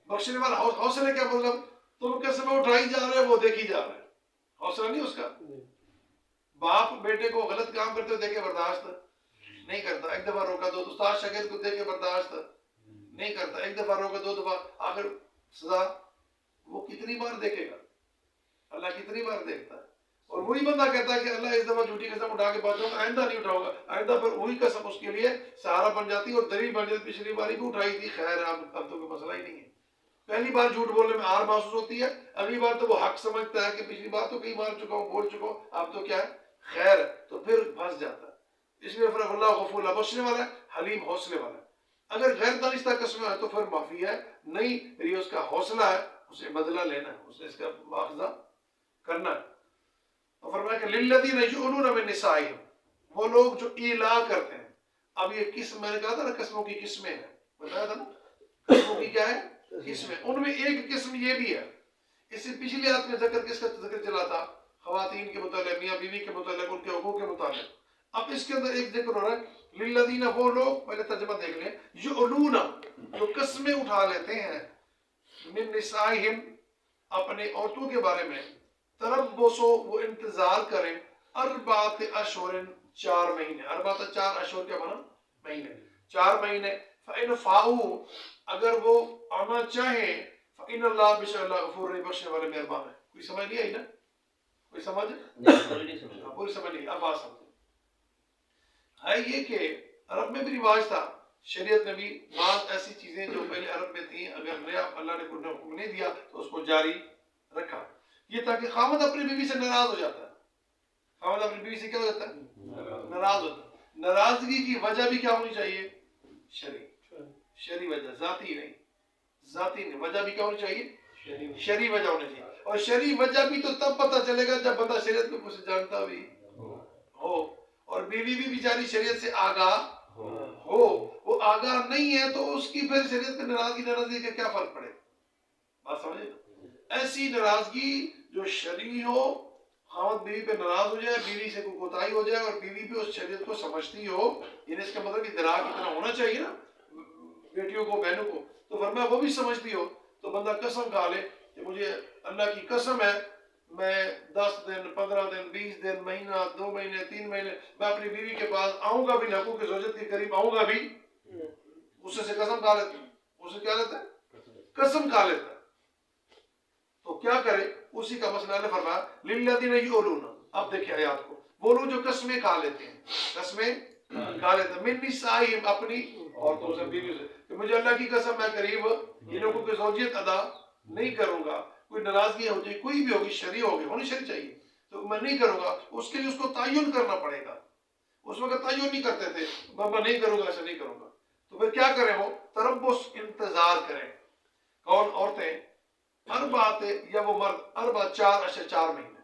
بخشنے والا. حوصلے کیا مطلب؟ تم قسم اٹھائی جا رہے ہو, وہ دیکھی جا رہا ہے, حوصلہ نہیں اس کا. باپ بیٹے کو غلط کام کرتے ہو دیکھے برداشت نہیں کرتا, ایک دفعہ روکا دو. استاد شاگرد کو دیکھے برداشت نہیں کرتا, ایک دفعہ روکا دو دفعہ, آخر سزا وہ کتنی بار دیکھے گا؟ اللہ کتنی بار دیکھتا ہے. اور وہی بندہ کہتا ہے کہ اللہ اس دفعہ جھوٹی قسم اٹھا کے بات کروں, آئندہ نہیں اٹھاؤں گا. آئندہ پھر وہی قسم اس کے لیے سہارا بن جاتی اور دلیل بن جاتی. پچھلی باری بھی اٹھائی تھی, خیر اب تو کوئی مسئلہ ہی نہیں ہے. پہلی بار جھوٹ بولنے میں آر محسوس ہوتی ہے, اگلی بار تو وہ حق سمجھتا ہے کہ پچھلی بار تو کئی بار چکا ہوں, بول چکا ہوں, اب تو کیا ہے خیر ہے, تو پھر پھنس جاتا ہے. اس لیے پھر اللہ غفور, اللہ بخشنے والا ہے, حلیم حوصلے والا ہے. اگر غیر دانستہ قسم ہے تو پھر معافی ہے نہیں, پھر یہ اس کا حوصلہ ہے, اسے بدلہ لینا ہے, اسے اس کا مواخذہ کرنا ہے. اور فرمایا کہ للذین یؤلون من نسائہم, وہ لوگ جو ایلا کرتے ہیں. اب یہ قسم, میں نے کہا تھا نا قسموں کی قسمیں ہیں, بتایا تھا نا قسموں کی کیا ہے قسمیں. ان میں ایک قسم یہ بھی ہے, اس سے پچھلی آیت میں ذکر کس کا ذکر چلا تھا؟ خواتین کے متعلق, میاں بیوی کے متعلق, ان کے حقوق کے متعلق. اب اس کے اندر ایک ذکر ہو رہا ہے للذین, وہ لوگ, پہلے ترجمہ دیکھ لیں, یؤلون, جو قسمیں اٹھا لیتے ہیں, من نسائہم, اپنے عورتوں کے بارے میں, تربصو, وہ انتظار کریں, اربعۃ اشہر, 4 مہینے. اربعۃ 4, اشہر کیا بنا مہینے, 4 مہینے. فإن فاؤ, اگر وہ آنا چاہیں, فإن اللہ, بشک اللہ غفور رحیم, بخشنے والے مہربان ہے. کوئی سمجھ نہیں آئی نا؟ کوئی سمجھ پوری سمجھ نہیں. اب بات سمجھ ہے یہ کہ عرب میں بھی رواج تھا, شریعت نے بھی بعض ایسی چیزیں جو پہلے عرب میں تھیں, اگر نیا اللہ نے کوئی حکم نہیں دیا تو اس کو جاری رکھا. یہ تاکہ خاوند اپنی بیوی سے ناراض ہو جاتا ہے. خاوند اپنی بیوی سے کیا ہو جاتا ہے؟ ناراض ہوتا ہے. ناراضگی کی وجہ بھی کیا ہونی چاہیے؟ شرعی وجہ, ذاتی نہیں. ذاتی نہیں, وجہ بھی کیا ہونی چاہیے؟ شرعی وجہ ہونی چاہیے. اور شرعی وجہ بھی تو تب پتہ چلے گا جب بندہ شریعت کو کچھ جانتا بھی ہو, اور بیوی بھی بیچاری شریعت سے آگاہ ہو. وہ آگاہ نہیں ہے تو اس کی پھر شریعت میں ناراضگی کا کیا فرق پڑے؟ بات سمجھے؟ ایسی ناراضگی جو شرعی ہو, خاوند بیوی پہ ناراض ہو جائے, بیوی سے کوئی کوتاہی ہو جائے, اور بیوی بھی اس شریعت کو سمجھتی ہو, یعنی اس کا مطلب ادراک اتنا ہونا چاہیے نا بیٹیوں کو, بہنوں کو, تو فرمایا وہ بھی سمجھتی ہو, تو بندہ قسم کھا لے کہ مجھے اللہ کی قسم ہے, میں 10 دن, 15 دن, 20 دن, مہینہ, 2 مہینے, 3 مہینے, میں اپنی بیوی کے پاس آؤں گا بھی, حقوق کی زوجت کے قریب آؤں گا بھی. اس سے قسم کھا لیتا ہے. اسے کیا لیتا ہے؟ قسم کھا لیتا ہے. تو کیا کرے؟ اسی کا مسئلہ نے فرمایا للذین یؤلون. اب دیکھیں آیات کو, وہ لوگ جو قسمیں کھا لیتے ہیں, قسمیں کھا لیتے ہیں, من نسائہم, اپنی عورتوں سے, بیوی سے, کہ مجھے اللہ کی قسم میں قریب ان لوگوں کی زوجیت ادا نہیں کروں گا. کوئی ناراضگی ہو جائے, کوئی بھی ہوگی, شرعی ہوگی, ہونی شرعی چاہیے, تو میں نہیں کروں گا. اس کے لیے اس کو تعین کرنا پڑے گا. اس وقت تعین نہیں کرتے تھے, میں نہیں کروں گا, ایسا نہیں کروں گا. تو پھر کیا کریں؟ وہ تربص, انتظار کریں. کون؟ عورتیں. اربعۃ, یا وہ مرد, اربع 4 اشہر, 4 مہینے.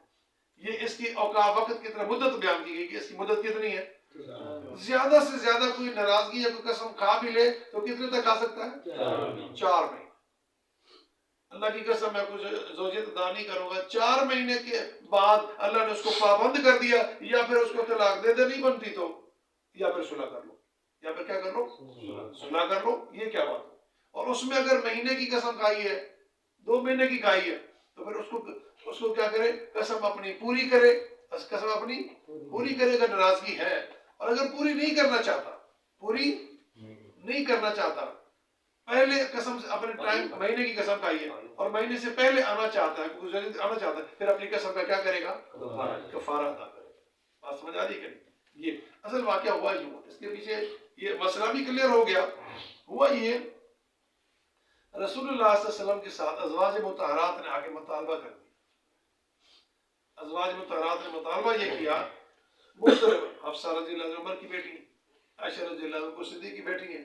یہ اس کی اوقات, وقت کتنا, مدت بیان کی گئی کہ اس کی مدت کتنی ہے. زیادہ سے زیادہ کوئی ناراضگی یا کوئی قسم کھا بھی لے تو کتنے تک کھا سکتا ہے؟ 4 مہینے. اللہ کی قسم میں کچھ زوجیت ادا نہیں کروں گا. 4 مہینے کے بعد اللہ نے اس کو پابند کر دیا, یا پھر اس کو طلاق دے نہیں بنتی تو, یا پھر صلح کر لو, یا پھر کیا کر لو؟ صلح کر لو. یہ کیا بات ہے؟ اور اس میں اگر مہینے کی قسم کھائی ہے, 2 مہینے کی کھائی ہے, تو پھر اس کو کیا کرے؟ قسم اپنی پوری کرے. قسم اپنی پوری کرے اگر ناراضگی ہے. اور اگر پوری نہیں کرنا چاہتا, پوری نہیں کرنا چاہتا, پہلے قسم سے اپنے ٹائم, مہینے کی قسم کھائی ہے اور مہینے سے پہلے آنا چاہتا ہے, آنا چاہتا ہے, پھر اپنی قسم کا کیا کرے گا؟ کفارہ ادا کرے. بات سمجھ آ رہی ہے کہ یہ اصل واقعہ ہوا یوں. اس کے پیچھے یہ مسئلہ بھی کلیئر ہو گیا. ہوا یہ, رسول اللہ صلی اللہ علیہ وسلم کے ساتھ ازواج مطہرات نے آگے مطالبہ کر دیا. ازواج مطہرات نے مطالبہ یہ کیا, مختلف, حفصہ رضی اللہ عنہ عمر کی بیٹی, عائشہ رضی اللہ عنہ صدیق کی بیٹی ہیں,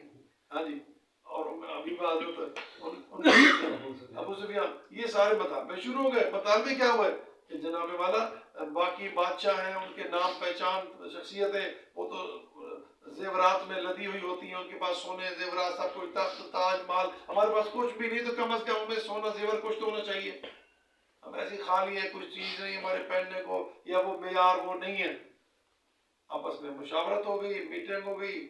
ہاں جی, اور حبیبہ حضرت ابو سفیان, یہ سارے مطالبے شروع ہو گئے. مطالبے کیا ہوئے کہ جناب والا باقی بادشاہ ہیں, ان کے نام پہچان شخصیتیں, وہ تو زیورات میں لدی ہوئی ہوتی ہیں, ان کے پاس سونے زیورات سب کچھ, تخت تاج مال. ہمارے پاس کچھ بھی نہیں تو کم از کم ہمیں سونا زیور کچھ تو ہونا چاہیے. ہم ایسی خالی ہے, کچھ چیز نہیں ہمارے پہننے کو, یا وہ معیار وہ نہیں ہے. آپس میں مشاورت ہو گئی، میٹنگ ہو گئی،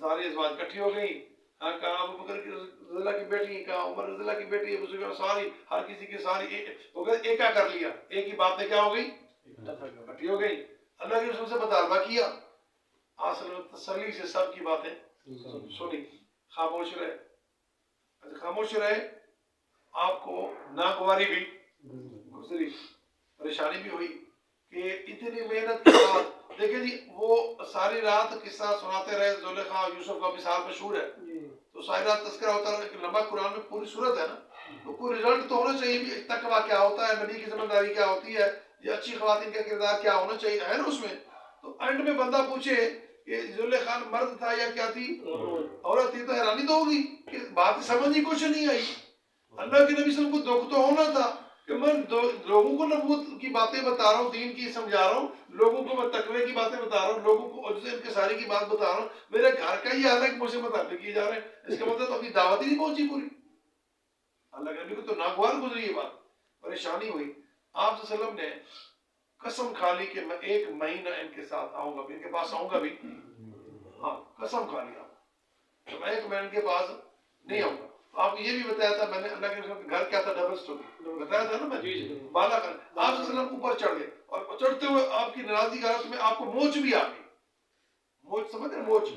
ساری ازواج اکٹھی ہو گئی، ہاں کہاں ابو بکر رضی اللہ کی بیٹی، کہاں عمر رضی اللہ کی بیٹی، ابو سفیان، ساری ہر کسی کی ساری ہو گئی، ایکا کر لیا، ایک ہی بات میں کیا ہو گئی، اکٹھی ہو گئی۔ اللہ کے رسول سے مطالبہ کیا، آصل تسلی سے سب کی باتیں سنی، خاموش رہے، خاموش رہے، آپ کو ناگواری بھی گزری، پریشانی بھی ہوئی کہ اتنی محنت کے بعد دیکھیں جی وہ ساری رات قصہ سناتے رہے، زلیخا یوسف کا مثال مشہور ہے، تو ساری رات تذکرہ ہوتا رہا، ایک لمبا قرآن میں پوری صورت ہے نا، تو کوئی رزلٹ تو ہونا چاہیے بھی، تقویٰ کیا ہوتا ہے، نبی کی ذمہ داری کیا ہوتی ہے، یا اچھی خواتین کا کردار کیا ہونا چاہیے ہے نا اس میں۔ تو اینڈ میں بندہ پوچھے کہ زلیخا مرد تھا یا کیا تھی، عورت تھی، تو حیرانی تو ہوگی کہ بات سمجھ ہی کچھ نہیں آئی۔ اللہ کے نبی صلی اللہ علیہ وسلم کو دکھ تو ہونا تھا کہ میں لوگوں کو نبوت کی باتیں بتا رہا ہوں، دین کی سمجھا رہا ہوں، لوگوں کو میں تقوی کی باتیں بتا رہا ہوں، لوگوں کو عجز انکساری کی بات بتا رہا ہوں، میرے گھر کا ہی حال ہے کہ مجھ سے مطالبے کیے جا رہے ہیں، اس کا مطلب تو اپنی دعوت ہی نہیں پہنچی پوری۔ اللہ کے نبی کو تو ناگوار گزری یہ بات، پریشانی ہوئی۔ آپ صلی اللہ علیہ وسلم نے قسم کھا لی کہ میں 1 مہینہ ان کے ساتھ آؤں گا بھی، ان کے پاس آؤں گا بھی، ہاں قسم کھا لیا کہ میں 1 مہینے کے پاس نہیں آؤں گا۔ آپ کو یہ بھی بتایا تھا میں نے، اللہ کے رسول کا گھر کیا تھا، ڈبل سٹوری بتایا تھا نا میں، بالا کر آپ صلی اللہ علیہ وسلم اوپر چڑھ گئے، اور چڑھتے ہوئے آپ کی ناراضگی کی حالت میں آپ کو موچ بھی آ گئی، موچ سمجھ رہے ہیں، موچ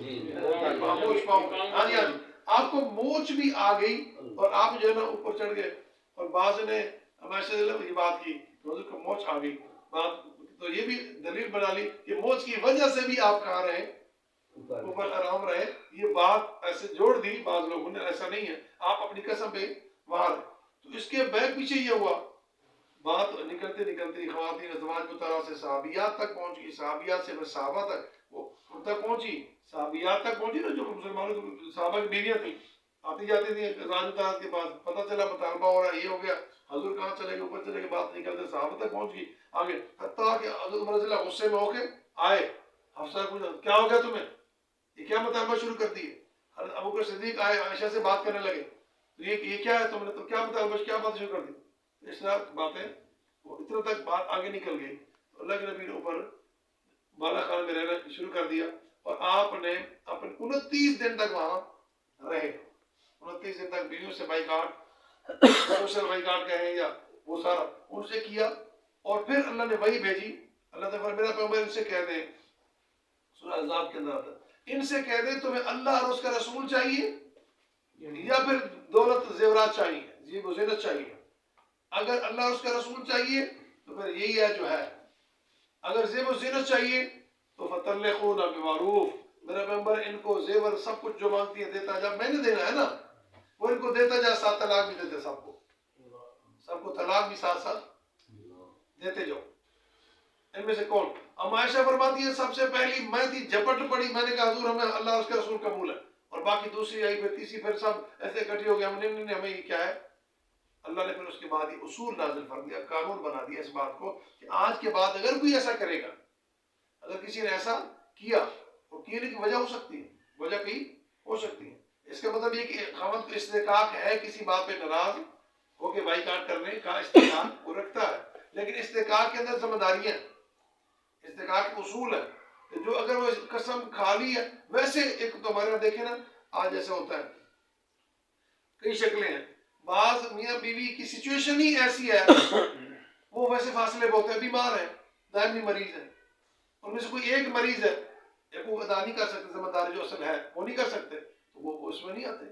موچ پاؤں، ہاں جی ہاں جی، آپ کو موچ بھی آ گئی، اور آپ جو ہے نا اوپر چڑھ گئے، اور بعض نے ہمیشہ یہ بات کی حضور کو موچ آ گئی، بات تو یہ بھی دلیل بنا لی کہ موچ کی وجہ سے بھی آپ کہاں رہے، اوپر آرام رہے۔ یہ بات ایسے جوڑ دی بعض لوگوں نے، ایسا نہیں ہے، آپ اپنی قسم پہ وہاں رہے۔ تو اس کے بیک پیچھے یہ ہوا، بات نکلتے نکلتے خواتین ازواج مطہرہ سے صحابیات تک پہنچ گئی، صحابیات سے پھر صحابہ تک، وہ ان تک پہنچی، صحابیات تک پہنچی نا، جو مسلمانوں کی صحابہ کی بیویاں تھیں، آتی جاتی تھیں ازواج مطہرات کے پاس، پتہ چلا مطالبہ ہو رہا ہے، یہ ہو گیا، حضور کہاں چلے گئے، اوپر چلے گئے، بات نکلتے صحابہ تک پہنچ گئی آگے، حتیٰ کہ حضرت عمر رضی اللہ غصے میں ہو کے آئے، حفصہ کو پوچھا کیا ہو گیا تمہیں، یہ کیا مطالبہ شروع کر دیے؟ حضرت ابوبکر صدیق آئے، عائشہ سے بات کرنے لگے، تو یہ کیا ہے تم نے، تو کیا مطالبہ، کیا بات شروع کر دی؟ اس طرح باتیں وہ اتنے تک بات آگے نکل گئی، اللہ کے نبی نے اوپر بالا خانے میں رہنا شروع کر دیا، اور آپ نے اپنے 29 دن تک وہاں رہے، 29 دن تک بیویوں سے بائیکاٹ، سوشل بائیکاٹ کہیں یا وہ سارا ان سے کیا، اور پھر اللہ نے وحی بھیجی، اللہ تعالیٰ میرا پیغمبر ان سے کہہ دیں، سورہ احزاب کے اندر آتا ہے، ان سے کہہ دیں تمہیں اللہ اور اس کا رسول چاہیے یا پھر دولت زیورات چاہیے، زیب و زینت چاہیے؟ اگر اللہ اور اس کا رسول چاہیے تو پھر یہی ہے جو ہے، اگر زیب و زینت چاہیے تو فَطَلِّقُونَ بِمَعْرُوفٍ، میرا پیغمبر ان کو زیور سب کچھ جو مانگتی ہے دیتا جا، میں نے دینا ہے نا، وہ ان کو دیتا جا، ساتھ طلاق بھی دیتے، سب کو طلاق بھی ساتھ ساتھ دیتے جاؤ۔ ان میں سے کون؟ اب عائشہ فرماتی ہے سب سے پہلی میں تھی، جھپٹ پڑی، میں نے کہا حضور ہمیں اللہ اور اس کا رسول قبول ہے، اور باقی دوسری آئی، پھر تیسری، پھر سب ایسے اکٹھی ہو گئے، ہمیں یہ کیا ہے؟ اللہ نے پھر اس کے بعد یہ اصول نازل فرما دیا، قانون بنا دیا اس بات کو کہ آج کے بعد اگر کوئی ایسا کرے گا، اگر کسی نے ایسا کیا، اور کینے کی وجہ ہو سکتی ہے، وجہ کی ہو سکتی ہے، اس کا مطلب یہ کہ خاوند کو استحقاق ہے کسی بات پہ ناراض ہو کے بائیکاٹ کرنے کا، استحقاق وہ رکھتا ہے، لیکن استحقاق کے اندر ذمہ داریاں، استحقاق کے اصول ہے کہ جو اگر وہ قسم کھا لی ہے، ویسے ایک تو ہمارے یہاں دیکھیں نا آج ایسا ہوتا ہے، کئی شکلیں ہیں، بعض میاں بیوی کی سچویشن ہی ایسی ہے، وہ ویسے فاصلے پہ ہوتے ہیں، بیمار ہیں، دائمی مریض ہیں، ان میں سے کوئی ایک مریض ہے، ایک وہ ادا نہیں کر سکتے ذمہ داری جو اصل ہے، وہ نہیں کر سکتے، تو وہ اس میں نہیں آتے،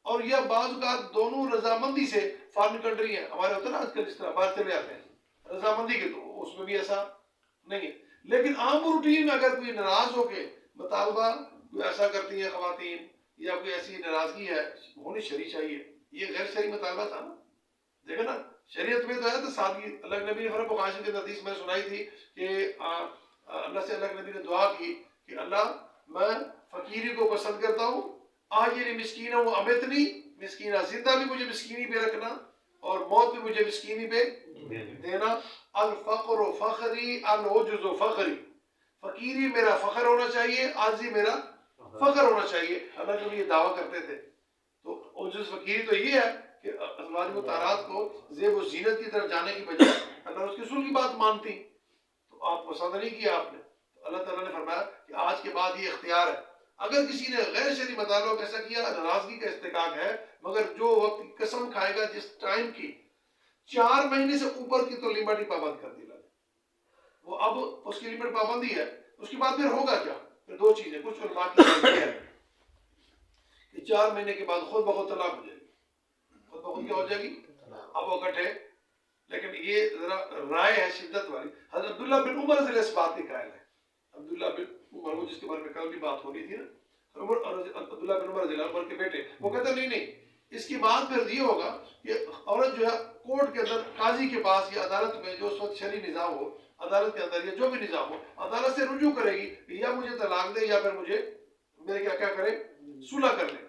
اور یا بعض اوقات دونوں رضامندی سے، فارن کنٹری ہے ہمارے ہوتے ہیں نا آج کل، اس طرح باہر چلے آتے ہیں رضامندی کے، تو اس میں بھی ایسا نہیں ہے، لیکن عام روٹین میں اگر کوئی ناراض ہو کے مطالبہ کوئی ایسا کرتی ہے خواتین، یا کوئی ایسی ناراضگی ہے، ہونی شرعی چاہیے، یہ غیر شرعی مطالبہ تھا نا، دیکھیں نا شریعت میں تو ہے تو سادگی، اللہ کے نبی نے فرمایا بخاری کی حدیث میں سنائی تھی کہ اللہ سے اللہ کے نبی نے دعا کی کہ اللہ میں فقیری کو پسند کرتا ہوں، آجری مسکینہ و امتنی، مسکینہ زندہ بھی مجھے مسکینی پہ رکھنا اور موت بھی مجھے مسکینی پہ دینا، الفقر و فخری العجز و فخری، فقیری میرا فخر ہونا چاہیے، عاجزی میرا فخر ہونا چاہیے، اللہ جو یہ دعویٰ کرتے تھے، تو عجز فقیری تو یہ ہے کہ ازواج مطہرات کو زیب و زینت کی طرف جانے کی بجائے اللہ اس کے رسول کی بات مانتی، تو آپ پسند نہیں کیا آپ نے، تو اللہ تعالیٰ نے فرمایا کہ آج کے بعد یہ اختیار ہے، اگر کسی نے غیر شرعی مطالبہ ایسا کیا ناراضگی کا استحقاق ہے، مگر جو وقت قسم کھائے گا جس ٹائم کی 4 مہینے سے اوپر کی تو لمٹ ہی پابند کر دی وہ اب اس کی لمٹ پابندی ہے، اس کے بعد پھر ہوگا کیا؟ پھر 2 چیزیں، کچھ علماء کی رائے ہے کہ 4 مہینے کے بعد خود بخود طلاق ہو جائے گی، خود بخود کیا ہو جائے گی؟ اب وہ کٹ ہے، لیکن یہ ذرا رائے ہے شدت والی۔ حضرت عبداللہ بن عمر رضی اللہ اس بات کے قائل ہے، عبداللہ بن عمر وہ جس کے بارے میں کل بھی بات ہو رہی تھی نا، عبداللہ بن عمر رضی اللہ عنہ کے بیٹے، وہ کہتے نہیں نہیں، اس کی بات پھر یہ ہوگا کہ عورت جو ہے کورٹ کے اندر قاضی کے پاس یا عدالت میں جو اس وقت شرعی نظام ہو، عدالت کے اندر یا جو بھی نظام ہو، عدالت سے رجوع کرے گی کہ یا مجھے طلاق دے یا پھر مجھے میرے کیا کرے، صلح کر لے۔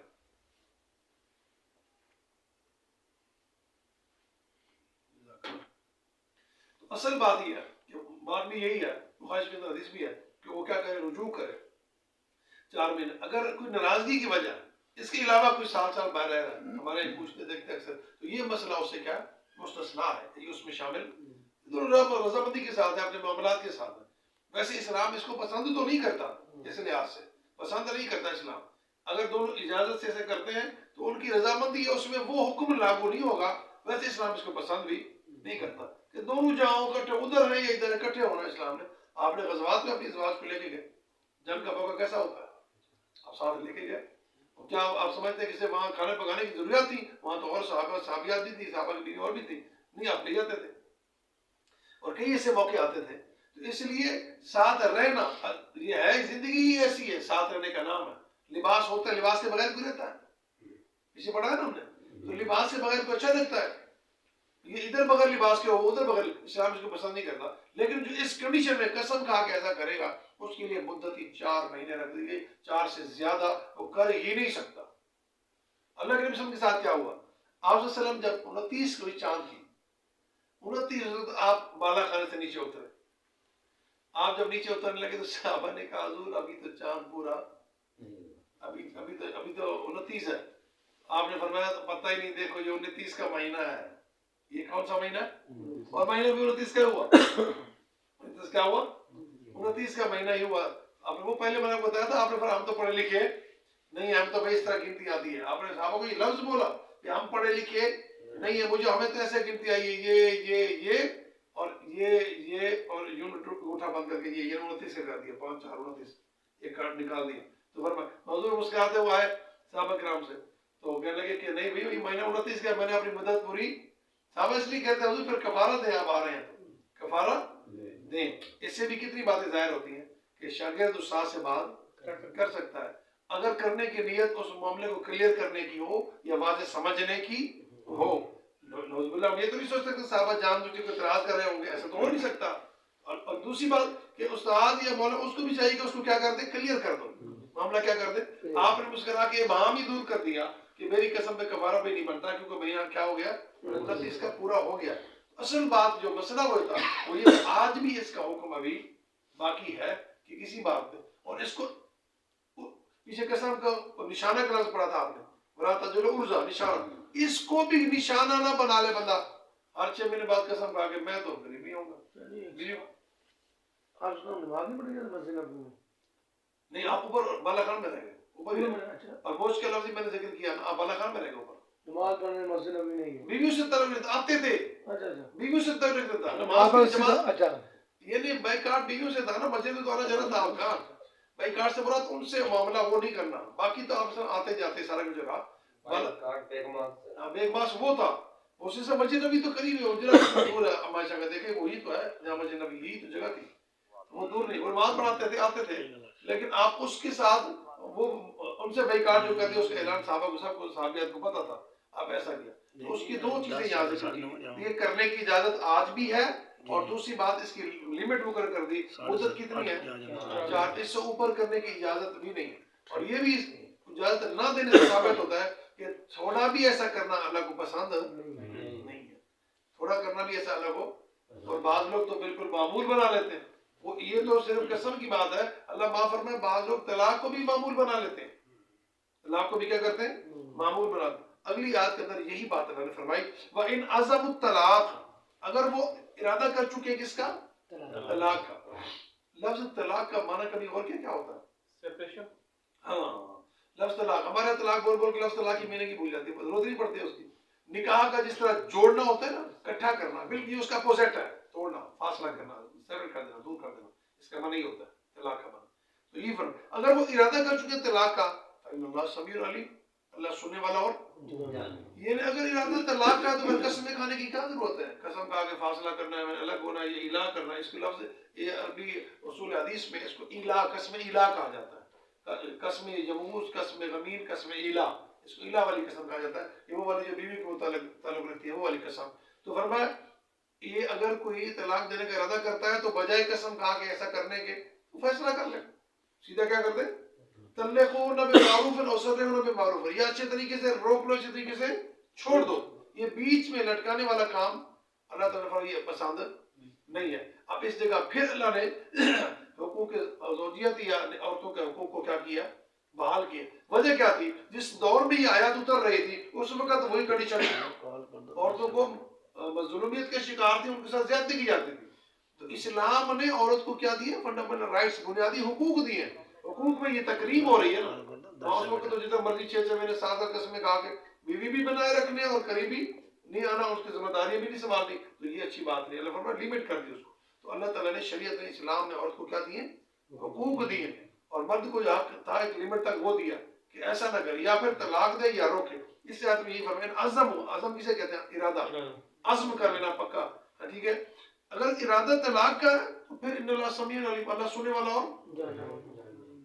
اصل بات یہ ہے کہ بات بھی یہی ہے، بخاری کے اندر حدیث بھی ہے کہ وہ کیا کرے، رجوع کرے 4 مہینے۔ اگر کوئی ناراضگی کی وجہ اس کے علاوہ کوئی سال باہر رہ رہا ہے، ہمارے پوچھتے دیکھتے اکثر، تو یہ مسئلہ اس سے کیا مستثنا ہے، یہ اس میں شامل رضامندی کے ساتھ ہے، اپنے معاملات کے ساتھ ہے۔ ویسے اسلام اس کو پسند تو نہیں کرتا، اس لحاظ سے پسند نہیں کرتا اسلام۔ اگر دونوں اجازت سے ایسے کرتے ہیں تو ان کی رضامندی ہے، اس میں وہ حکم لاگو نہیں ہوگا۔ ویسے اسلام اس کو پسند بھی نہیں کرتا کہ دونوں جہاں اکٹھے ادھر ہیں یا ادھر اکٹھے ہونا۔ اسلام نے آپ نے غزوات میں اپنی ازواج کو لے کے گئے، جنگ کا موقع کیسا ہوتا ہے، آپ ساتھ لے کے گئے، کیا آپ سمجھتے ہیں کہ وہاں کھانے پکانے کی ضرورت تھی؟ وہاں تو اور صحابیات بھی تھی، صحابہ کی بیوی اور بھی تھی، نہیں آپ لے جاتے تھے، اور کئی ایسے موقع آتے تھے۔ تو اس لیے ساتھ رہنا یہ ہے، زندگی ہی ایسی ہے، ساتھ رہنے کا نام ہے۔ لباس ہوتا ہے، لباس کے بغیر کوئی رہتا ہے، اسے پڑھا ہے نا ہم نے، تو لباس کے بغیر کوئی اچھا لگتا ہے، یہ ادھر بغیر لباس کے ہو ادھر بغیر، اسلام اس کو پسند نہیں کرتا۔ لیکن جو اس کنڈیشن میں قسم کھا کے ایسا کرے گا، اس کے لیے مدت ہی 4 مہینے رکھ دی گئی، 4 سے زیادہ وہ کر ہی نہیں سکتا۔ اللہ کے نبی صلی اللہ علیہ وسلم کے ساتھ کیا ہوا؟ آپ صلی اللہ علیہ وسلم جب 29 کوئی چاند تھی، 29 آپ بالا خانے سے نیچے اترے، آپ جب نیچے اترنے لگے تو صحابہ نے کہا حضور ابھی تو چاند پورا، ابھی تو 29 ہے۔ آپ نے فرمایا پتہ ہی نہیں، دیکھو یہ 29 کا مہینہ ہے، یہ کون سا مہینہ ہے؟ اور مہینہ بھی 29 کا ہوا، 29 کا ہوا، 29 کا مہینہ ہی ہوا۔ آپ نے وہ پہلے میں نے بتایا تھا، آپ نے فرمایا ہم تو پڑھے لکھے نہیں، ہم تو بھائی اس طرح گنتی آتی ہے۔ آپ نے صحابہ کو یہ لفظ بولا کہ ہم پڑھے لکھے نہیں ہیں، مجھے ہمیں تو ایسے گنتی آئی ہے، یہ اور یہ اور یوں انگوٹھا بند کر کے یہ 29 کر دیا، 5 4 29 ایک کارڈ نکال دیا۔ تو فرمایا حضور مسکراتے ہوئے آئے صحابہ کرام سے، تو کہنے لگے کہ نہیں بھائی یہ مہینہ 29 کا، میں نے اپنی مدت پوری۔ صحابہ اس لیے کہتے ہیں حضور پھر کفارہ دیں، آپ آ رہے ہیں تو کفارہ دیں۔ اس سے بھی کتنی باتیں ظاہر ہوتی ہیں کہ شاگرد استاد سے بات کر سکتا ہے، اگر کرنے کی نیت اس معاملے کو کلیئر کرنے کی ہو یا واضح سمجھنے کی ہو۔ نعوذ باللہ ہم یہ تو نہیں سوچ سکتے صحابہ جان بوجھ کے اعتراض کر رہے ہوں گے، ایسا تو ہو نہیں سکتا۔ اور دوسری بات کہ استاد یا مولانا اس کو بھی چاہیے کہ اس کو کیا کر دے، کلیئر کر دو معاملہ، کیا کر دے۔ آپ نے مسکرا کے ابہام ہی دور کر دیا کہ میری قسم پہ کفارہ بھی نہیں بنتا، کیونکہ مہینہ کیا ہو گیا، 29 کا پورا ہو گیا۔ اصل بات جو مسئلہ وہ تھا وہ یہ، آج بھی اس کا حکم ابھی باقی ہے کہ کسی بات پہ، اور اس کو پیچھے قسم کا نشانہ کا لفظ پڑھا تھا آپ نے، ولا تجعلوا عرضا، نشانہ، اس کو بھی نشانہ نہ بنا لے بندہ۔ ہر 6 مہینے بعد قسم کھا کے میں تو غریب نہیں ہوں گا، آپ اس کو نماز نہیں پڑھی جاتی مسجد نبوی میں؟ نہیں، آپ اوپر بالا خان میں رہ گئے، اوپر ہی، اور بوجھ کا لفظ میں نے ذکر کیا نا، آپ بالا خان میں رہ گئے اوپر۔ نماز پڑھنے مسجد نبوی نہیں ہے، بیویوں سے تعلق آتے تھے، اچھا اچھا، بیویوں سے تعلق تھا، نماز کی جماعت، اچھا، یہ نہیں بیک کارڈ بیویوں سے تھا نا، مسجد میں تو آنا جانا تھا آپ کا، بیک کارڈ سے مراد ان سے معاملہ وہ نہیں کرنا، باقی تو آپ سے آتے جاتے سارا کچھ جگہ۔ بیک ماس وہ تھا، اسی سے مسجد نبی تو قریب ہے، اجرا دور ہے، ہمارے کا دیکھیں وہی تو ہے جہاں مسجد نبی، یہی تو جگہ تھی، وہ دور نہیں، وہ نماز پڑھاتے تھے، آتے تھے، لیکن آپ اس کے ساتھ وہ ان سے بیک کارڈ جو کرتے اس کا اعلان صحابہ کو سب کو صحابیات کو پتا تھا، آپ ایسا کیا۔ تو اس کی 2 چیزیں یہاں ذکر کی، یہ کرنے کی اجازت آج بھی ہے، اور دوسری بات اس کی لمٹ مقرر کر دی، مدت کتنی ہے، 4، اس سے اوپر کرنے کی اجازت بھی نہیں، اور یہ بھی اجازت نہ دینے سے ثابت ہوتا ہے کہ تھوڑا بھی ایسا کرنا اللہ کو پسند نہیں ہے، تھوڑا کرنا بھی ایسا اللہ کو، اور بعض لوگ تو بالکل معمول بنا لیتے ہیں، وہ یہ تو صرف قسم کی بات ہے، اللہ معاف فرمائے، بعض لوگ طلاق کو بھی معمول بنا لیتے ہیں، طلاق کو بھی کیا کرتے ہیں، معمول بنا لیتے ہیں۔ اگلی آیت کے اندر یہی بات اللہ نے فرمائی، وَإِنْ عَزَمُوا الطَّلَاقَ، اگر وہ ارادہ کر چکے کس کا، طلاق کا، لفظ طلاق کا معنی کبھی اور کیا ہوتا ہے؟ سیپریشن. ہاں لفظ طلاق، ہمارے طلاق بول بول کے لفظ طلاق کی معنی کی بھول جاتی ہے، ضرورت نہیں پڑتی ہے اس کی. نکاح کا جس طرح جوڑنا ہوتا ہے نا، اکٹھا کرنا، بالکل یہ اس کا اپوزٹ ہے، توڑنا، فاصلہ کرنا، سیپریٹ کر دینا، دور کر دینا، اس کا معنی یہ ہوتا ہے طلاق کا معنی. تو یہ فرق، اگر وہ ارادہ کر چکے طلاق کا، فإن اللہ سمیع علیم، اللہ سننے والا اور یہ نہیں. اگر ارادہ طلاق کا ہے تو پھر قسم کھانے کی کیا ضرورت ہے؟ قسم کھا کے فاصلہ کرنا ہے، الگ ہونا ہے، یہ الا کرنا ہے. اس کے لفظ یہ عربی اصول حدیث میں اس کو الا، قسم الا کہا جاتا ہے. قسم یموز، قسم غمین، قسم الا، اس کو الا والی قسم کہا جاتا ہے. یہ وہ والی جو بیوی کے متعلق تعلق رکھتی ہے، وہ والی قسم. تو فرمایا یہ اگر کوئی طلاق دینے کا ارادہ کرتا ہے تو بجائے قسم کھا کے ایسا کرنے کے فیصلہ کر لے، سیدھا کیا کر دے، طلقوہن بمعروف او سرحوہن بمعروف، یا اچھے طریقے سے روک لو، اچھے طریقے سے چھوڑ دو. یہ بیچ میں لٹکانے والا کام اللہ تعالیٰ پر یہ پسند نہیں ہے. اب اس جگہ پھر اللہ نے حقوق زوجیت یا عورتوں کے حقوق کو کیا کیا، بحال کیا. وجہ کیا تھی؟ جس دور میں یہ آیات اتر رہی تھی اس وقت وہی کنڈیشن عورتوں کو مظلومیت کے شکار تھی، ان کے ساتھ زیادتی کی جاتی تھی. تو اسلام نے عورت کو کیا دیا؟ فنڈامنٹل رائٹس، بنیادی حقوق دیے. حقوق میں یہ تقریب ہو رہی ہے نا. اس وقت تو جتنا مرضی 6 مہینے 7 قسمیں کہا کے بیوی بھی بنائے رکھنے اور قریبی نہیں آنا، اس کی ذمہ داریاں بھی نہیں سنبھالنی، تو یہ اچھی بات نہیں. اللہ فرمایا لمٹ کر دی اس کو. تو اللہ تعالیٰ نے شریعت نے، اسلام نے عورت کو کیا دیے؟ حقوق دیے. اور مرد کو حق تھا ایک لمٹ تک وہ دیا کہ ایسا نہ کرے، یا پھر طلاق دے یا روکے. اس سے آدمی یہ فرمائے عزم ہو. عزم کسے کہتے ہیں؟ ارادہ، عزم کر لینا پکا. ٹھیک ہے. اگر ارادہ طلاق کا ہے تو پھر ان اللہ سمیع علیم، اللہ سننے والا اور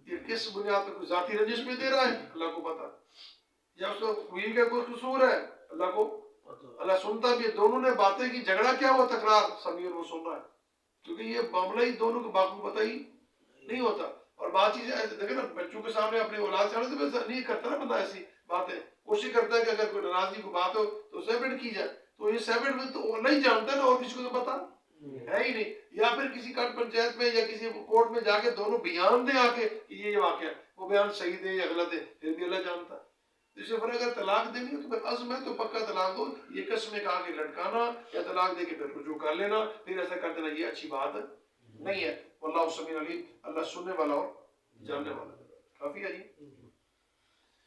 یہ کس بنیاد پہ، کوئی ذاتی رنجش میں دے رہا ہے اللہ کو پتا، یا اس کو بیوی کا کوئی قصور ہے اللہ کو، اللہ سنتا بھی ہے. دونوں نے باتیں کی، جھگڑا کیا ہوا، تکرار، سمیع وہ سن رہا ہے، کیونکہ یہ معاملہ ہی دونوں کو باقی پتہ ہی نہیں ہوتا. اور بات چیزیں دیکھیں نا، بچوں کے سامنے اپنی اولاد سے نہیں کرتا نا بندہ ایسی باتیں. کوشش کرتا ہے کہ اگر کوئی ناراضگی کو بات ہو تو سیپریٹ کی جائے. تو یہ سیپریٹ میں تو نہیں جانتا نا، اور کسی کو تو پتا ہے ہی نہیں. یا پھر کسی کٹ پنچایت میں یا کسی کورٹ میں جا کے دونوں بیان دیں آ کے کہ یہ واقعہ ہے، وہ بیان صحیح دے یا غلط ہے، پھر بھی اللہ جانتا ہے. اس پر اگر طلاق دینی ہے تو پھر عزم ہے تو پکا طلاق دو. یہ قسمیں کہا کہ لٹکانا یا طلاق دے کے پھر رجوع کر لینا، پھر ایسا کر دینا، یہ اچھی بات نہیں ہے. واللہ سمیع علیم، اللہ سننے والا اور جاننے والا. کافی ہے جی.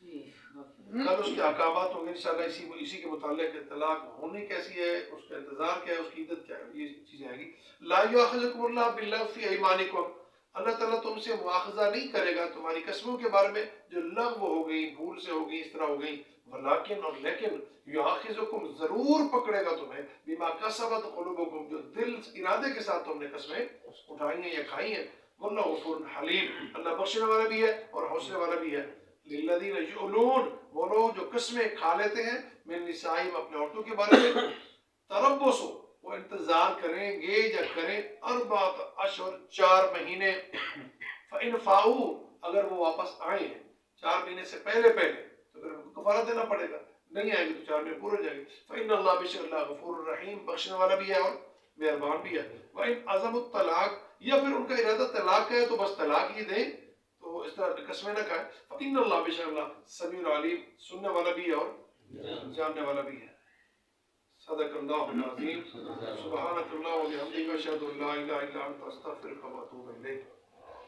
کل اس کے احکامات ہوں گے انشاءاللہ اسی کے متعلق. طلاق ہونی کیسی ہے، اس کا انتظار کیا ہے، اس کی عدت کیا ہے، یہ چیزیں آئیں گی. لا یؤاخذکم اللہ باللغو فی ایمانکم، اللہ تعالیٰ تم سے مواخذہ نہیں کرے گا تمہاری قسموں کے بارے میں جو لغو ہو گئی، بھول سے ہو گئی، اس طرح ہو گئی. ولیکن، اور لیکن، یؤاخذکم ضرور پکڑے گا تمہیں، بما کسبت قلوبکم، جو دل ارادے کے ساتھ تم نے قسمیں اٹھائی ہیں یا کھائی ہیں. واللہ غفور حلیم، اللہ بخشنے والا بھی ہے اور حوصلے والا بھی ہے. للذین یؤلون، وہ لوگ جو قسمیں کھا لیتے ہیں، من نسائہم، اپنے عورتوں کے بارے میں، تربصوا، وہ انتظار کریں گے یا کریں، 4 اشہر، 4 مہینے. فإن فاؤوا، اگر وہ واپس آئیں 4 مہینے سے پہلے تو پھر ان کو کفارہ دینا پڑے گا. نہیں آئے گی تو 4 مہینے پورے ہو جائیں گے. فإن اللہ، بے شک اللہ، غفور رحیم، بخشنے والا بھی ہے اور مہربان بھی ہے. وإن عزموا الطلاق، یا پھر ان کا ارادہ طلاق کا ہے تو بس طلاق ہی دیں، تو اس طرح قسمیں نہ کھائیں. فإن اللہ، بے شک اللہ، سمیع علیم، سننے والا بھی ہے اور جاننے والا بھی ہے. صدق اللہ العظیم. سبحانک اللہ و بحمدک، اشہد ان لا الہ الا انت، استغفرک و اتوب الیک.